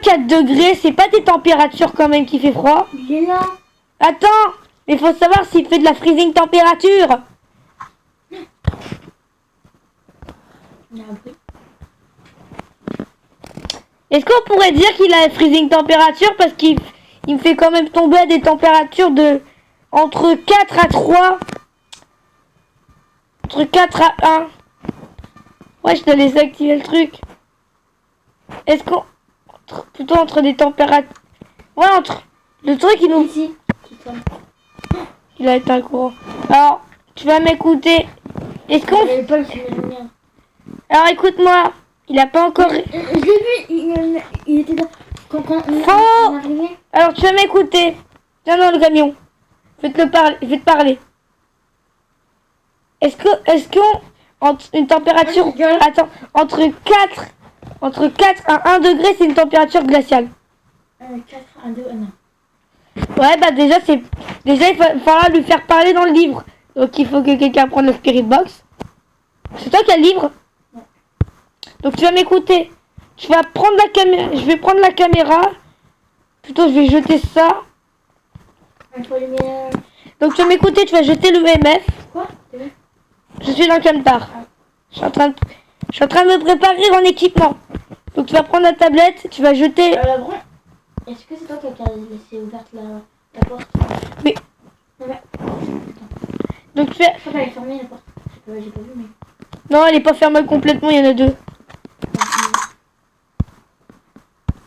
4 degrés, c'est pas des températures quand même qui fait froid. il est là. Attends, mais faut savoir s'il fait de la freezing température. Il y a un bruit. Est-ce qu'on pourrait dire qu'il a la freezing température parce qu'il me fait quand même tomber à des températures de entre 4 à 3. Entre 4 à 1. Ouais, je te laisse activer le truc. Est-ce qu'on... Plutôt entre des températures... Ouais, entre... Le truc, il nous... Ici. Il a éteint le courant. Alors, tu vas m'écouter. Est-ce qu'on... Il avait pas le fumée de lumière. Alors, écoute-moi. Il a pas encore... Je l'ai vu. Il était dans... Quand on est arrivé. Alors, tu vas m'écouter. Viens dans le camion. Je vais te parler. Est-ce qu'on... Une température... Attends. Entre 4 à 1 degré, c'est une température glaciale. 4 à 2, non. Ouais, bah déjà, il va falloir lui faire parler dans le livre. Donc, il faut que quelqu'un prenne le spirit box. C'est toi qui as le livre? Ouais. Donc, tu vas m'écouter. Je vais prendre la caméra. Plutôt, je vais jeter ça. Donc, tu vas m'écouter, tu vas jeter le EMF. Quoi? Je suis dans le camtar. Je suis en train de me préparer en équipement. Donc, tu vas prendre la tablette, tu vas jeter... Est-ce que c'est toi qui as laissé ouverte la porte? Oui. Non, mais... Donc, tu fais... Je crois qu'elle est fermée la porte. J'ai pas vu, mais... Non, elle est pas fermée complètement, il y en a 2.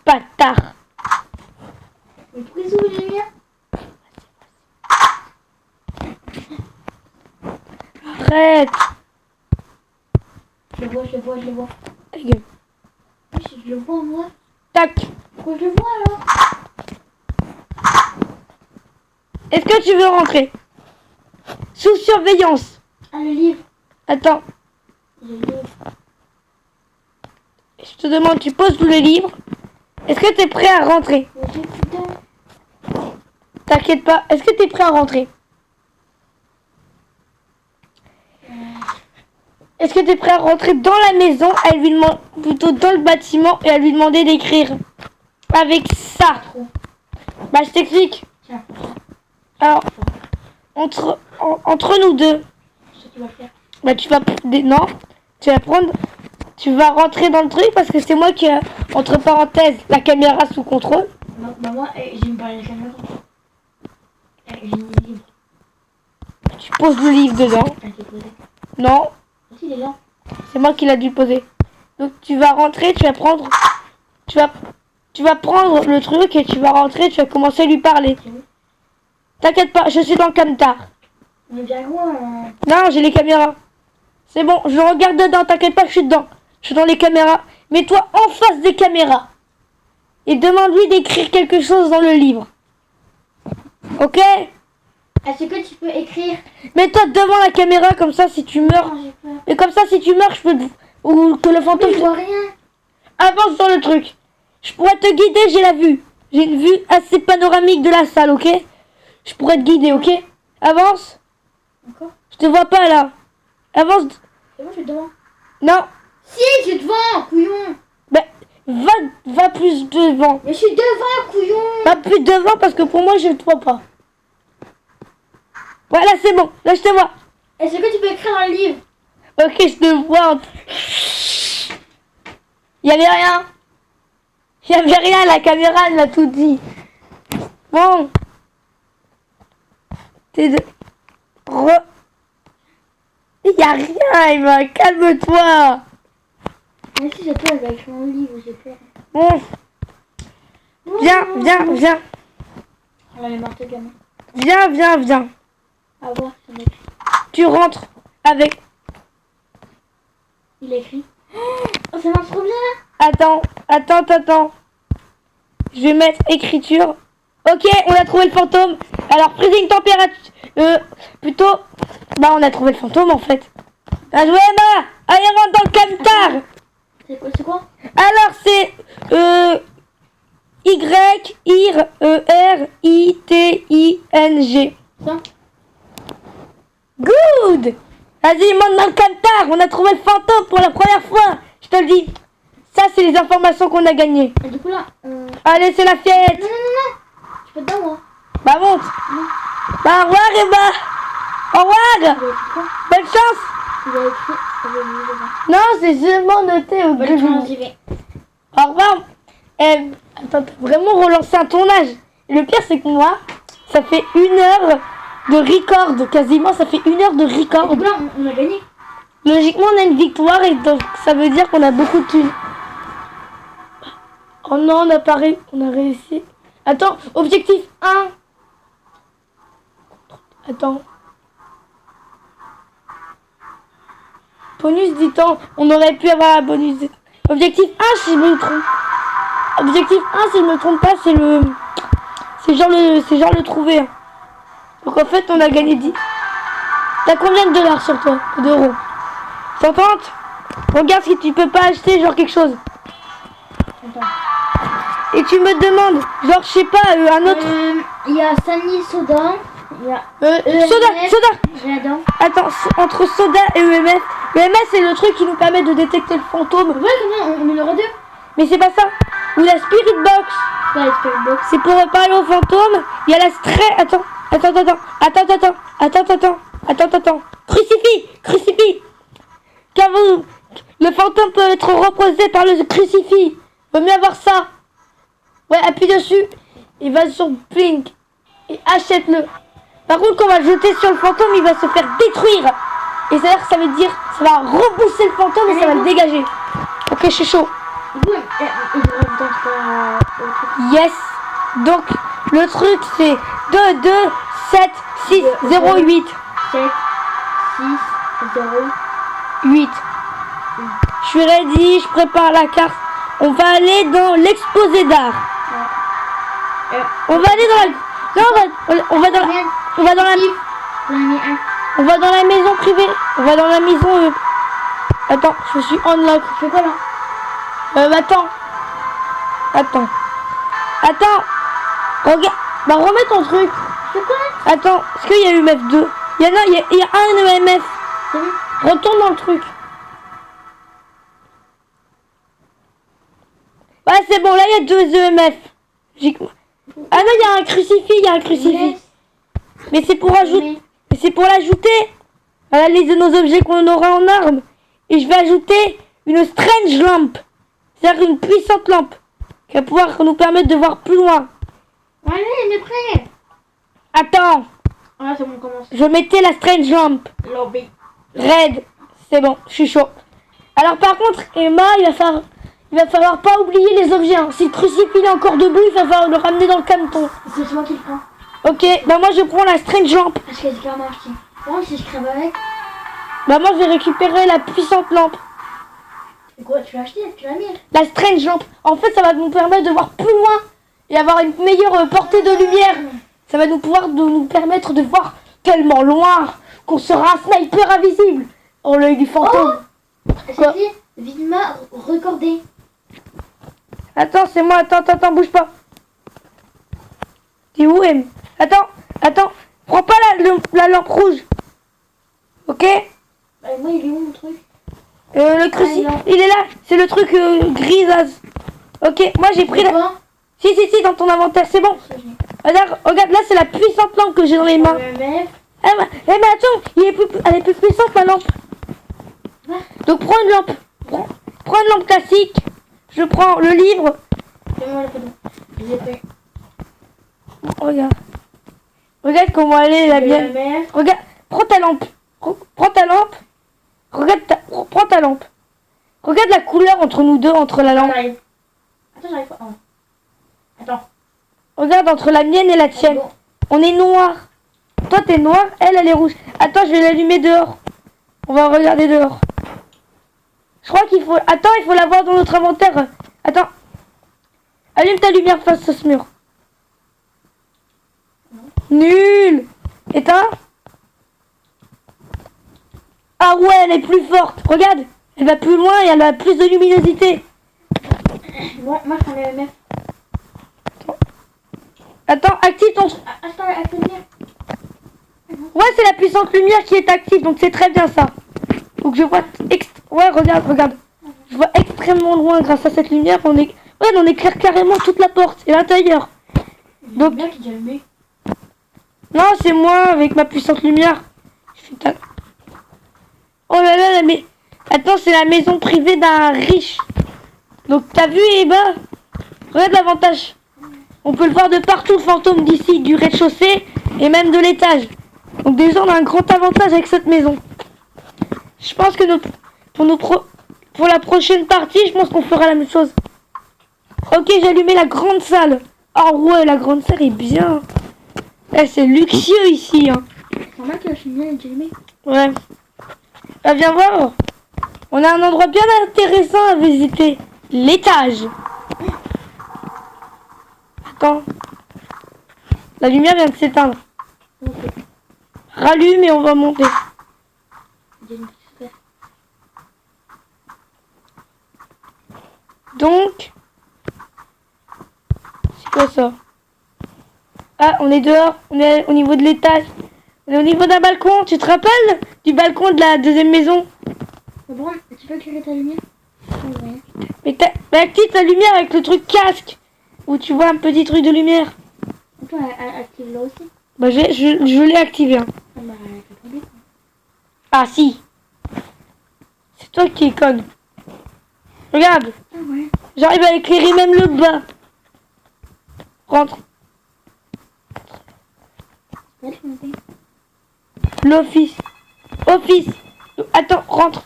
Bâtard. Mais pourquoi ils ouvrent les lumières? Arrête. Je le vois. Ta gueule. Oui, je le vois, moi. Tac. Pourquoi je le vois, alors? Est-ce que tu veux rentrer? Sous surveillance. Ah, le livre. Attends. Le livre. Je te demande, tu poses le livre. Est-ce que tu es prêt à rentrer? Mais j'ai putain. T'inquiète pas. Est-ce que tu es prêt à rentrer? Est-ce que tu es prêt à rentrer dans la maison, à lui demander, plutôt dans le bâtiment, et à lui demander d'écrire avec ça? Bah, je t'explique. Tiens. Alors, entre nous deux, Ce que tu vas faire. bah tu vas... Non, tu vas rentrer dans le truc parce que c'est moi qui ai, entre parenthèses, la caméra sous contrôle. Bah moi, j'ai me parlé de la caméra. J'ai mis le livre. Tu poses le livre dedans. Elle s'est posée. Non, Aussi, il est là. c'est moi qui l'a dû poser. Donc tu vas rentrer, tu vas prendre... tu vas prendre le truc et tu vas rentrer, tu vas commencer à lui parler. T'inquiète pas, je suis dans le camtar. Mais bien loin. Hein. Non, j'ai les caméras. C'est bon, je regarde dedans, t'inquiète pas, je suis dedans. Je suis dans les caméras. Mets-toi en face des caméras. Et demande-lui d'écrire quelque chose dans le livre. Ok? Est-ce que tu peux écrire? Mets-toi devant la caméra, comme ça, si tu meurs. Non, j'ai peur. Et comme ça, si tu meurs, je peux... Ou que le fantôme... Mais je vois rien. Avance sur le truc. Je pourrais te guider, j'ai la vue. J'ai une vue assez panoramique de la salle, ok? Je pourrais te guider, ok? Avance. Encore? Je te vois pas, là. Avance. C'est bon, je suis devant. Non. Si, je suis devant, couillon. Ben, va plus devant. Mais je suis devant, couillon. Va plus devant parce que pour moi, je ne te vois pas. Voilà, c'est bon. Là, je te vois. Est-ce que tu peux écrire dans le livre? Ok, je te vois. Il y avait rien. Il y avait rien, la caméra, elle m'a tout dit. Bon. T'es de... Il y a rien, Emma. Calme-toi. Mais si j'ai peur, je vais écrire dans le livre, j'ai peur. Bon. Viens. On est morte, gamin. Viens. À voir, ça m'écrit. Tu rentres avec... Il a écrit. Oh, ça marche trop bien. Attends. Je vais mettre écriture. Ok, on a trouvé le fantôme. Alors, prise une température. Plutôt... Bah, on a trouvé le fantôme, en fait. Bien joué, Emma. Allez, rentre dans le camtar. C'est quoi? Alors, c'est... Y-I-R-E-R-I-T-I-N-G. Ça? Good. Vas-y, monte dans le camtar. On a trouvé le fantôme pour la première fois. Je te le dis. Ça, c'est les informations qu'on a gagnées. Et du coup, là... Allez, c'est la fête. Non. Je peux dedans, moi. Bah, monte. Bah, au revoir, Emma. Au revoir. Il a écrit quoi? Bonne chance. Il a écrit... Non, c'est seulement noté au Bonne chance, j'y début. vais. Au revoir. Attends, t'as vraiment relancé un tournage. Et le pire, c'est que moi, ça fait 1 heure de record. Quasiment, ça fait 1 heure de Et record. du coup, là, on a gagné. Logiquement, on a une victoire et donc ça veut dire qu'on a beaucoup de thunes. Oh non, on a réussi. Attends, objectif 1. Attends. Bonus du temps. On aurait pu avoir un bonus. Objectif 1, si je me trompe. Objectif 1, si je me trompe pas, c'est le... C'est genre le trouver. Hein. Donc en fait, on a gagné 10. T'as combien de dollars sur toi? D'euros? 130. Regarde si tu peux pas acheter genre quelque chose. Attends. Et tu me demandes, genre je sais pas, un autre... Il y a Sunny Soda. Il y a... Soda. J'adore. Attends, entre soda et EMF. EMF c'est le truc qui nous permet de détecter le fantôme. Ouais, comment on numéro 2. Mais c'est pas ça. Ou la Spirit Box. Pas les Spirit Box. C'est pour parler au fantôme. Il y a la Attends. Crucifix. Car le fantôme peut être représenté par le crucifix. Vaut mieux avoir ça. Ouais, appuie dessus. Et va sur Blink. Et achète-le. Par contre, quand on va le jeter sur le fantôme, il va se faire détruire. Et ça veut dire, ça va repousser le fantôme et ça va le dégager. Ok, je suis chaud. Il reste dans ce... Yes. Donc, le truc, c'est 2, 2, 7, 6, 0, 8. 7, 6, 0, 8. Je suis ready, je prépare la carte. On va aller dans l'exposé d'art. On va aller dans la... Non, on va dans la... On va dans la... On va dans la maison privée. On va dans la maison... Attends, je suis unlock. Je fais quoi là? Attends. Regarde. Bah remets ton truc. C'est quoi? Attends, est-ce qu'il y a EMF 2? Il y a un EMF. C'est bon? Retourne dans le truc. Ouais, c'est bon, là il y a 2 EMF. Ah non, il y a un crucifix, Mais c'est pour ajouter. Mais c'est pour l'ajouter. Voilà nos objets qu'on aura en arme. Et je vais ajouter une strange lampe. C'est-à-dire une puissante lampe. Qui va pouvoir nous permettre de voir plus loin. Allez, il est prêt. Attends. Ah, c'est bon, on commence. Je mettais la strange lampe. Lobby. Red. C'est bon, je suis chaud. Alors par contre, Emma, il Il va falloir pas oublier les objets. Hein. Si le crucifix est encore debout, il va falloir le ramener dans le cameton. C'est moi qui le prends. Ok, bah moi je prends la strange lampe. Parce qu'elle est clairement acheté. Bon, si je crève avec. Bah moi je vais récupérer la puissante lampe. Et quoi, tu l'as acheté, tu l'as mis? La strange lampe. En fait, ça va nous permettre de voir plus loin et avoir une meilleure portée de lumière. Ça va nous permettre de voir tellement loin qu'on sera un sniper invisible. Oh, l'œil du fantôme. C'est dit, Vidma recordé. Attends, c'est moi. Attends, bouge pas. T'es où, M? Attends. Prends pas la lampe rouge. Ok? Bah, moi, il est où mon truc? Le crucifix, il est là. C'est le truc grisâtre. Ok, moi j'ai pris la... Si, dans ton inventaire, c'est bon. Regarde, là c'est la puissante lampe que j'ai dans les mains. Mais attends, elle est plus puissante ma lampe. Donc prends une lampe. Prends une lampe classique. Je prends le livre. Fais-moi la photo. Je les ai fait. Regarde comment elle est la bien. Regarde, prends ta lampe. Prends ta lampe. Regarde la couleur entre nous deux, entre la lampe. J'arrive pas. Attends. Regarde entre la mienne et la tienne. Bon. On est noir. Toi t'es noir, elle est rouge. Attends, je vais l'allumer dehors. On va regarder dehors. Je crois qu'il faut... Attends, il faut l'avoir dans notre inventaire. Attends. Allume ta lumière face à ce mur. Nul. Éteins. Ah ouais, elle est plus forte. Regarde. Elle va plus loin et elle a plus de luminosité. Bon, moi je prends les MF. Attends, active ton... Attends. Ouais, c'est la puissante lumière qui est active, donc c'est très bien ça. Donc je vois... Ouais, regarde. Je vois extrêmement loin grâce à cette lumière. On éclaire carrément toute la porte et l'intérieur. Donc... Bien qui allumé. Non, c'est moi avec ma puissante lumière. Oh là, mais... Attends, c'est la maison privée d'un riche. Donc t'as vu, Eba? Regarde l'avantage. On peut le voir de partout, le fantôme d'ici, du rez-de-chaussée et même de l'étage. Donc déjà, on a un grand avantage avec cette maison. Je pense que pour la prochaine partie, je pense qu'on fera la même chose. Ok, j'ai allumé la grande salle. Oh ouais, la grande salle est bien. Eh, c'est luxueux ici. Hein. C'est normal que la cheminée est déjà allumée. Ouais. Ah, viens voir. On a un endroit bien intéressant à visiter. L'étage. Attends. La lumière vient de s'éteindre. Okay. Rallume et on va monter. Donc, c'est quoi ça? Ah, on est dehors, on est au niveau de l'étage. On est au niveau d'un balcon, tu te rappelles du balcon de la deuxième maison? Bon, tu peux éclairer ta lumière? Ouais. Mais active ta lumière avec le truc casque. Où tu vois un petit truc de lumière. Toi, active là aussi. Bah je l'ai activé. Hein. Ah bah, elle fait tomber. Ah si. C'est toi qui es conne. Regarde. Ah ouais. J'arrive à éclairer même le bas. Rentre. L'office. Office. Attends, rentre.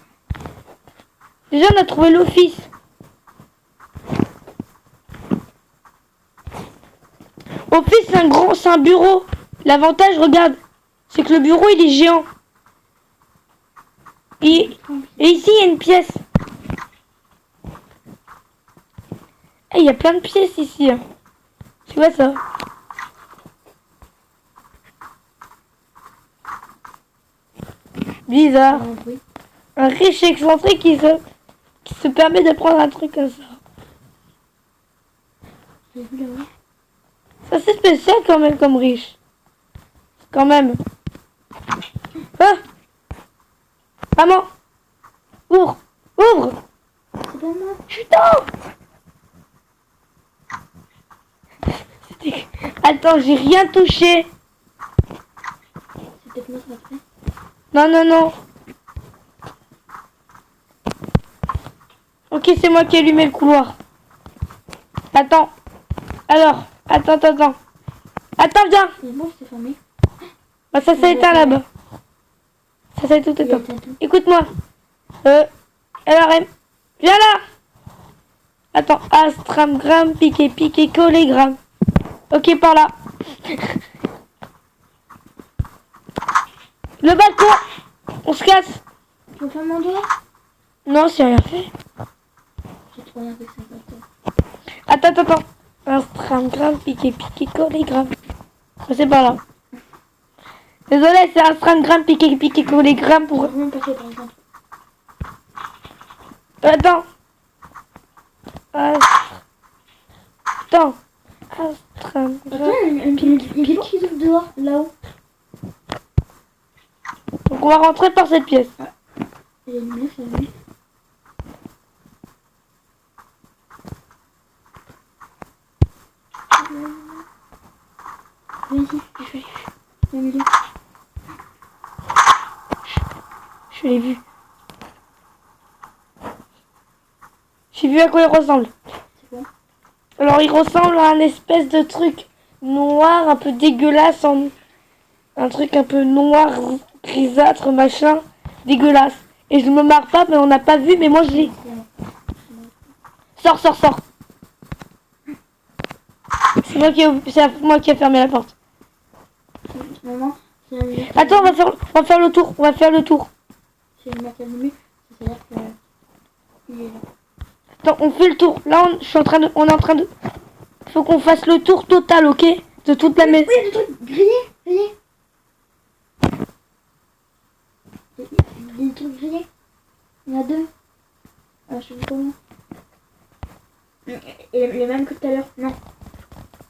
Déjà on a trouvé l'office. Office c'est un bureau. L'avantage, regarde, c'est que le bureau il est géant. Et ici il y a une pièce. Et il y a plein de pièces ici. Hein. Tu vois ça? Bizarre. Un riche excentrique qui se permet de prendre un truc comme ça. Ça c'est spécial quand même comme riche. Quand même. Ah maman. Ouvre. C'est pas moi. Putain. Attends, j'ai rien touché. C'est peut-être moi ça fait. Non. Ok, c'est moi qui ai allumé le couloir. Attends. Alors, attends. Attends, viens. C'est bon, c'est fermé. Bah, ça s'est éteint là-bas. Ça s'est tout éteint. Écoute-moi. Alors, viens là. Attends, astramgramme, piqué, collégramme. Ok, par là. Le balcon. On se casse. Tu veux faire mon doigt? Non, c'est rien fait. J'ai trop rien avec ça. Attends. Astramgramme, piqué, collégramme. C'est par là. Désolé, c'est astramgramme, piqué, collégramme pour... Vraiment passer par exemple. Attends. Attends. Astramgramme, Attends, une petite qui s'ouvre dehors, là-haut. Donc on va rentrer par cette pièce. Il y a une lumière, ça va. Vas-y, je vais au milieu. Je l'ai vu. J'ai vu à quoi il ressemble. C'est quoi? Alors il ressemble à un espèce de truc noir, un peu dégueulasse, un truc un peu noir, grisâtre, machin, dégueulasse. Et je me marre pas, mais on n'a pas vu, mais moi je l'ai. Sors. C'est moi qui ai fermé la porte. Maman, c'est la lumière. Attends, on va faire le tour. C'est une lumière qui est allumée, ça veut dire que... Il est là. Attends, on fait le tour. Là, on est en train de... Faut qu'on fasse le tour total, ok? De toute la maison. Oui, il y a des trucs grillés. Il y a des trucs grillés. Il y en a deux. Ah, je sais pas comment. Et les mêmes que tout à l'heure. Non.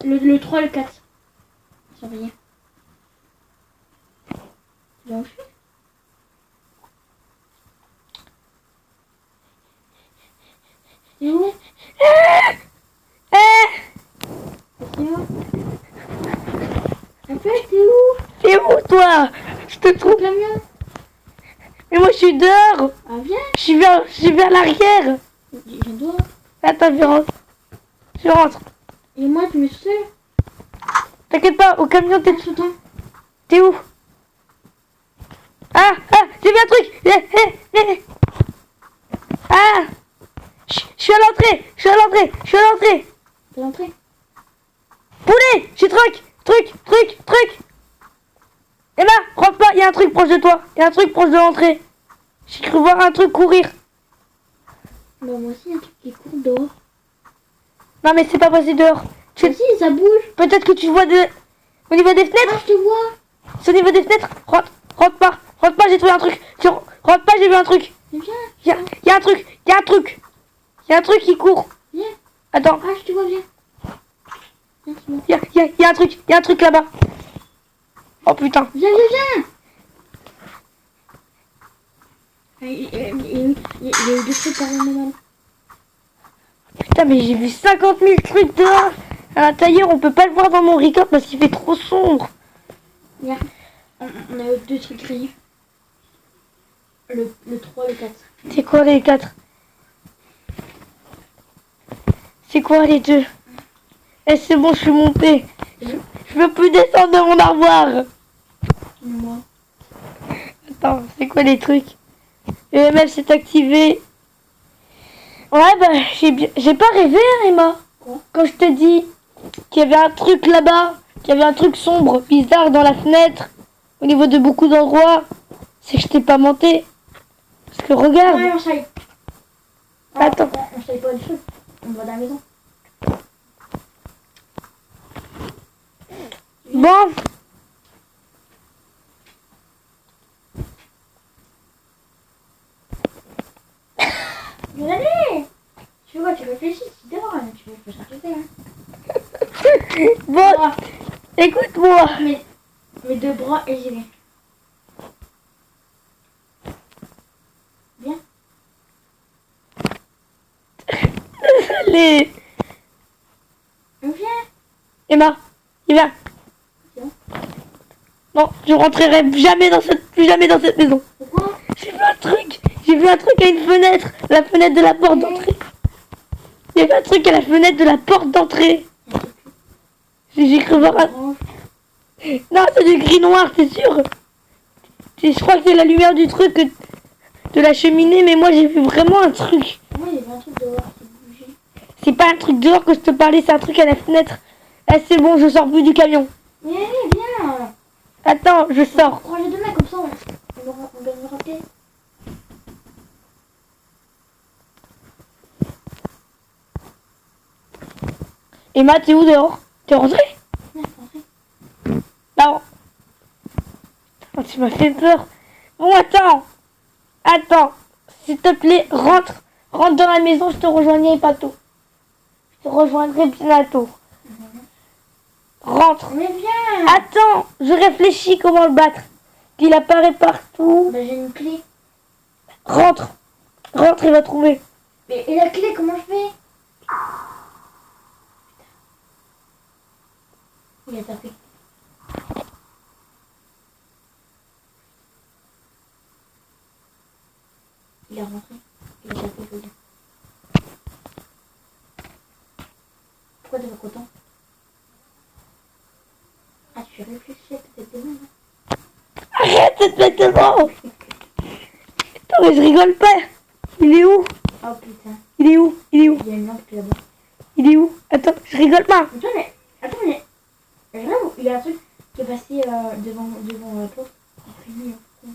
Le 3 et le 4. Ils sont grillés. Tu l'as fait? C'est où? C'est où? En fait, c'est où? C'est où, toi? Je te trouve. Le camion. Mais moi, je suis dehors. Ah, viens. Je suis vers l'arrière. Je dois. Attends, je rentre. Et moi, tu mets tout seul? T'inquiète pas, au camion, t'es où? Ah, j'ai vu un truc. Ah, je suis à l'entrée. T'es l'entrée? Poulet, j'ai truc. Emma, rentre pas, il y a un truc proche de toi. Il y a un truc proche de l'entrée. J'ai cru voir un truc courir. Bah, moi aussi, il y a un truc qui court dehors. Non, mais c'est pas possible dehors. Si, ça bouge. Peut-être que tu vois au niveau des fenêtres. Ah, je te vois. C'est au niveau des fenêtres. Rentre pas, j'ai trouvé un truc. Rentre pas, j'ai vu un truc. Mais viens. Il y a un truc qui court. Viens. Attends, Ah, je te vois, viens. Viens, c'est bon. il y a un truc là-bas. Oh putain. Viens. Il y a eu des trucs paranormaux. Putain, mais j'ai vu 50 000 trucs dehors. À l'intérieur, on peut pas le voir dans mon record parce qu'il fait trop sombre. Viens. On a eu deux trucs grillés. Le 3 et le 4. C'est quoi les 4? C'est quoi les 2? Eh, c'est bon, je suis montée. Je veux plus descendre de mon armoire. Moi. Attends, c'est quoi les trucs? EMF s'est activé. Ouais, bah, j'ai pas rêvé, hein, Emma. Quoi? Quand je te dis qu'il y avait un truc là-bas, qu'il y avait un truc sombre, bizarre dans la fenêtre, au niveau de beaucoup d'endroits, c'est que je t'ai pas menti. Parce que regarde. Ouais, on saille. Attends. On saille pas du truc. On va dans la maison. Bon. Mais allez. Tu vois, tu réfléchis. C'est dehors, hein. Tu peux s'arrêter, hein. Bon, Ah, écoute-moi. mes deux bras et j'y vais. Viens. Allez. Viens. Emma, il vient. Tiens. Non, je rentrerai plus jamais dans cette maison. Pourquoi? J'ai vu un truc à une fenêtre. La fenêtre de la porte d'entrée. J'ai vu un truc à la fenêtre de la porte d'entrée. J'ai cru voir un... Orange. Non, c'est du gris noir, c'est sûr. Je crois que c'est la lumière du truc de la cheminée, mais moi j'ai vu vraiment un truc. Moi, il y avait un truc dehors qui bougeait. C'est pas un truc dehors que je te parlais, c'est un truc à la fenêtre. Ah, c'est bon, je sors plus du camion. Mais allez, viens. Attends, je sors. Prends les deux mecs comme ça, on doit me rappeler. Emma, t'es où dehors? T'es rentrée? Ouais, rentrez. Non. Oh, tu m'as fait peur. Bon, attends. Attends. S'il te plaît, rentre. Rentre dans la maison, je te rejoindrai bientôt. Je te rejoindrai bientôt. Rentre. Mais viens. Attends, je réfléchis comment le battre. Qu'il apparaît partout. Bah, j'ai une clé. Rentre. Rentre, il va trouver. Mais, et la clé, comment je fais? Il a tapé. Il est rentré. Il a tapé, je veux dire. Pourquoi t'es pas content? Ah, tu réfléchis à peut-être demain, hein? Arrête de te mettre devant. Attends, mais je rigole pas. Il est où? Oh putain, Il est où? Il est où? il y a une lampe qui est là-bas. Il est où? Attends, je rigole pas. Attends, mais. Vraiment, il y a un truc qui est passé devant la porte. Il est fini, hein.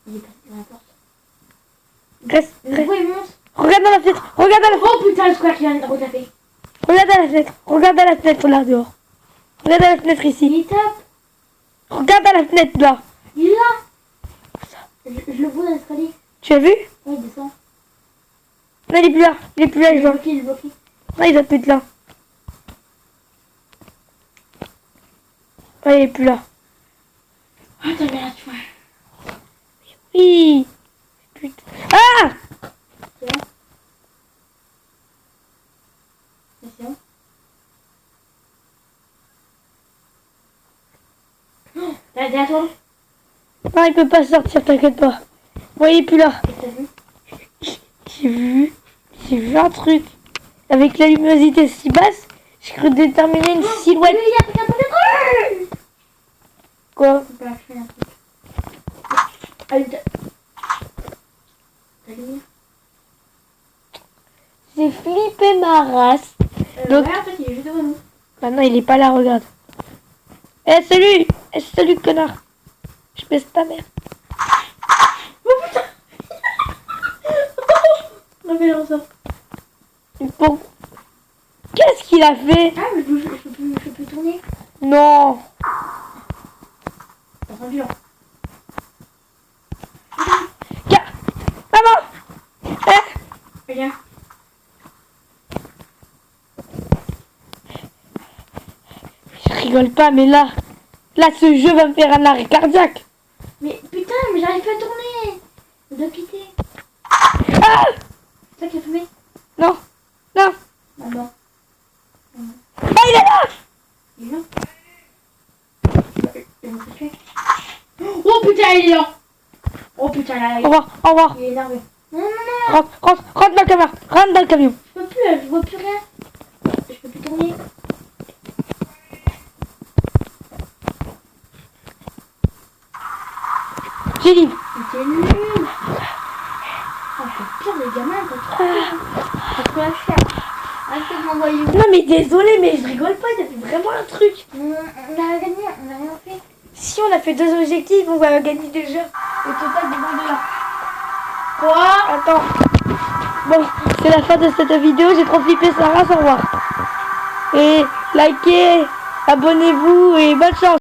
Il est passé devant la porte. Reste, Mais reste. pourquoi il monte? Regarde dans la fenêtre. Regarde dans la fenêtre. Oh putain, je crois qu'il vient de retaper. Regarde à la fenêtre. Regarde à la fenêtre là dehors. Regarde à la fenêtre ici. Il tape. Regarde à la fenêtre là. Il est là. Je le vois dans l'escalier. Tu as vu? Ouais, il descend. Non, il est plus là. Il est plus là, Il je est vois. bloqué, il est bloqué. Non, il doit plus être là. Ouais, il est plus là. Ah, t'as bien là, tu vois. Oui. Putain. Ah! C'est bon? C'est bon? Oh, t'as dit à toi? Non, il peut pas sortir, t'inquiète pas. Ouais, il est plus là. Qu'est-ce que t'as vu? J'ai vu un truc. Avec la luminosité si basse, j'ai cru déterminer une silhouette. Il y a un truc. Quoi? On peut faire un truc. Allez, t'as lumière? J'ai flippé ma race. Donc- Ouais, en fait, il est juste devant nous. Maintenant, il est pas là, regarde. Eh, salut! Eh, salut, connard! Je baisse ta mère. Oh putain. Non, mais non, ça. Bon. Qu'est-ce qu'il a fait? Ah, mais je peux plus tourner. Non! T'as entendu, là? Maman! Eh! Viens. Je rigole pas, mais là, ce jeu va me faire un arrêt cardiaque. Mais putain, mais j'arrive pas à tourner. Je dois quitter. Ah! C'est ça qui a fumé? Non, non. Ah bon. Ah, il est là! Il est là. Il va se tuer. Oh putain, il est là. Oh putain, là, Au revoir, au revoir. il est énervé. Non, non, non. Rentre, rentre, rentre dans le camion. Rentre dans le camion. Je peux plus, là, je vois plus rien. Je peux plus tourner. J'ai libre. Mais t'es nul. Oh, c'est pire les gamins quand tu la chair. Arrêtez de m'envoyer. Non, mais désolé, mais je rigole pas. Il a fait vraiment un truc. On a gagné, on a rien fait. Si on a fait 2 objectifs, on va gagner déjà. Au total de 22 là. Quoi? Attends. Bon, c'est la fin de cette vidéo. J'ai trop flippé Sarah. Au revoir. Et likez, abonnez-vous et bonne chance.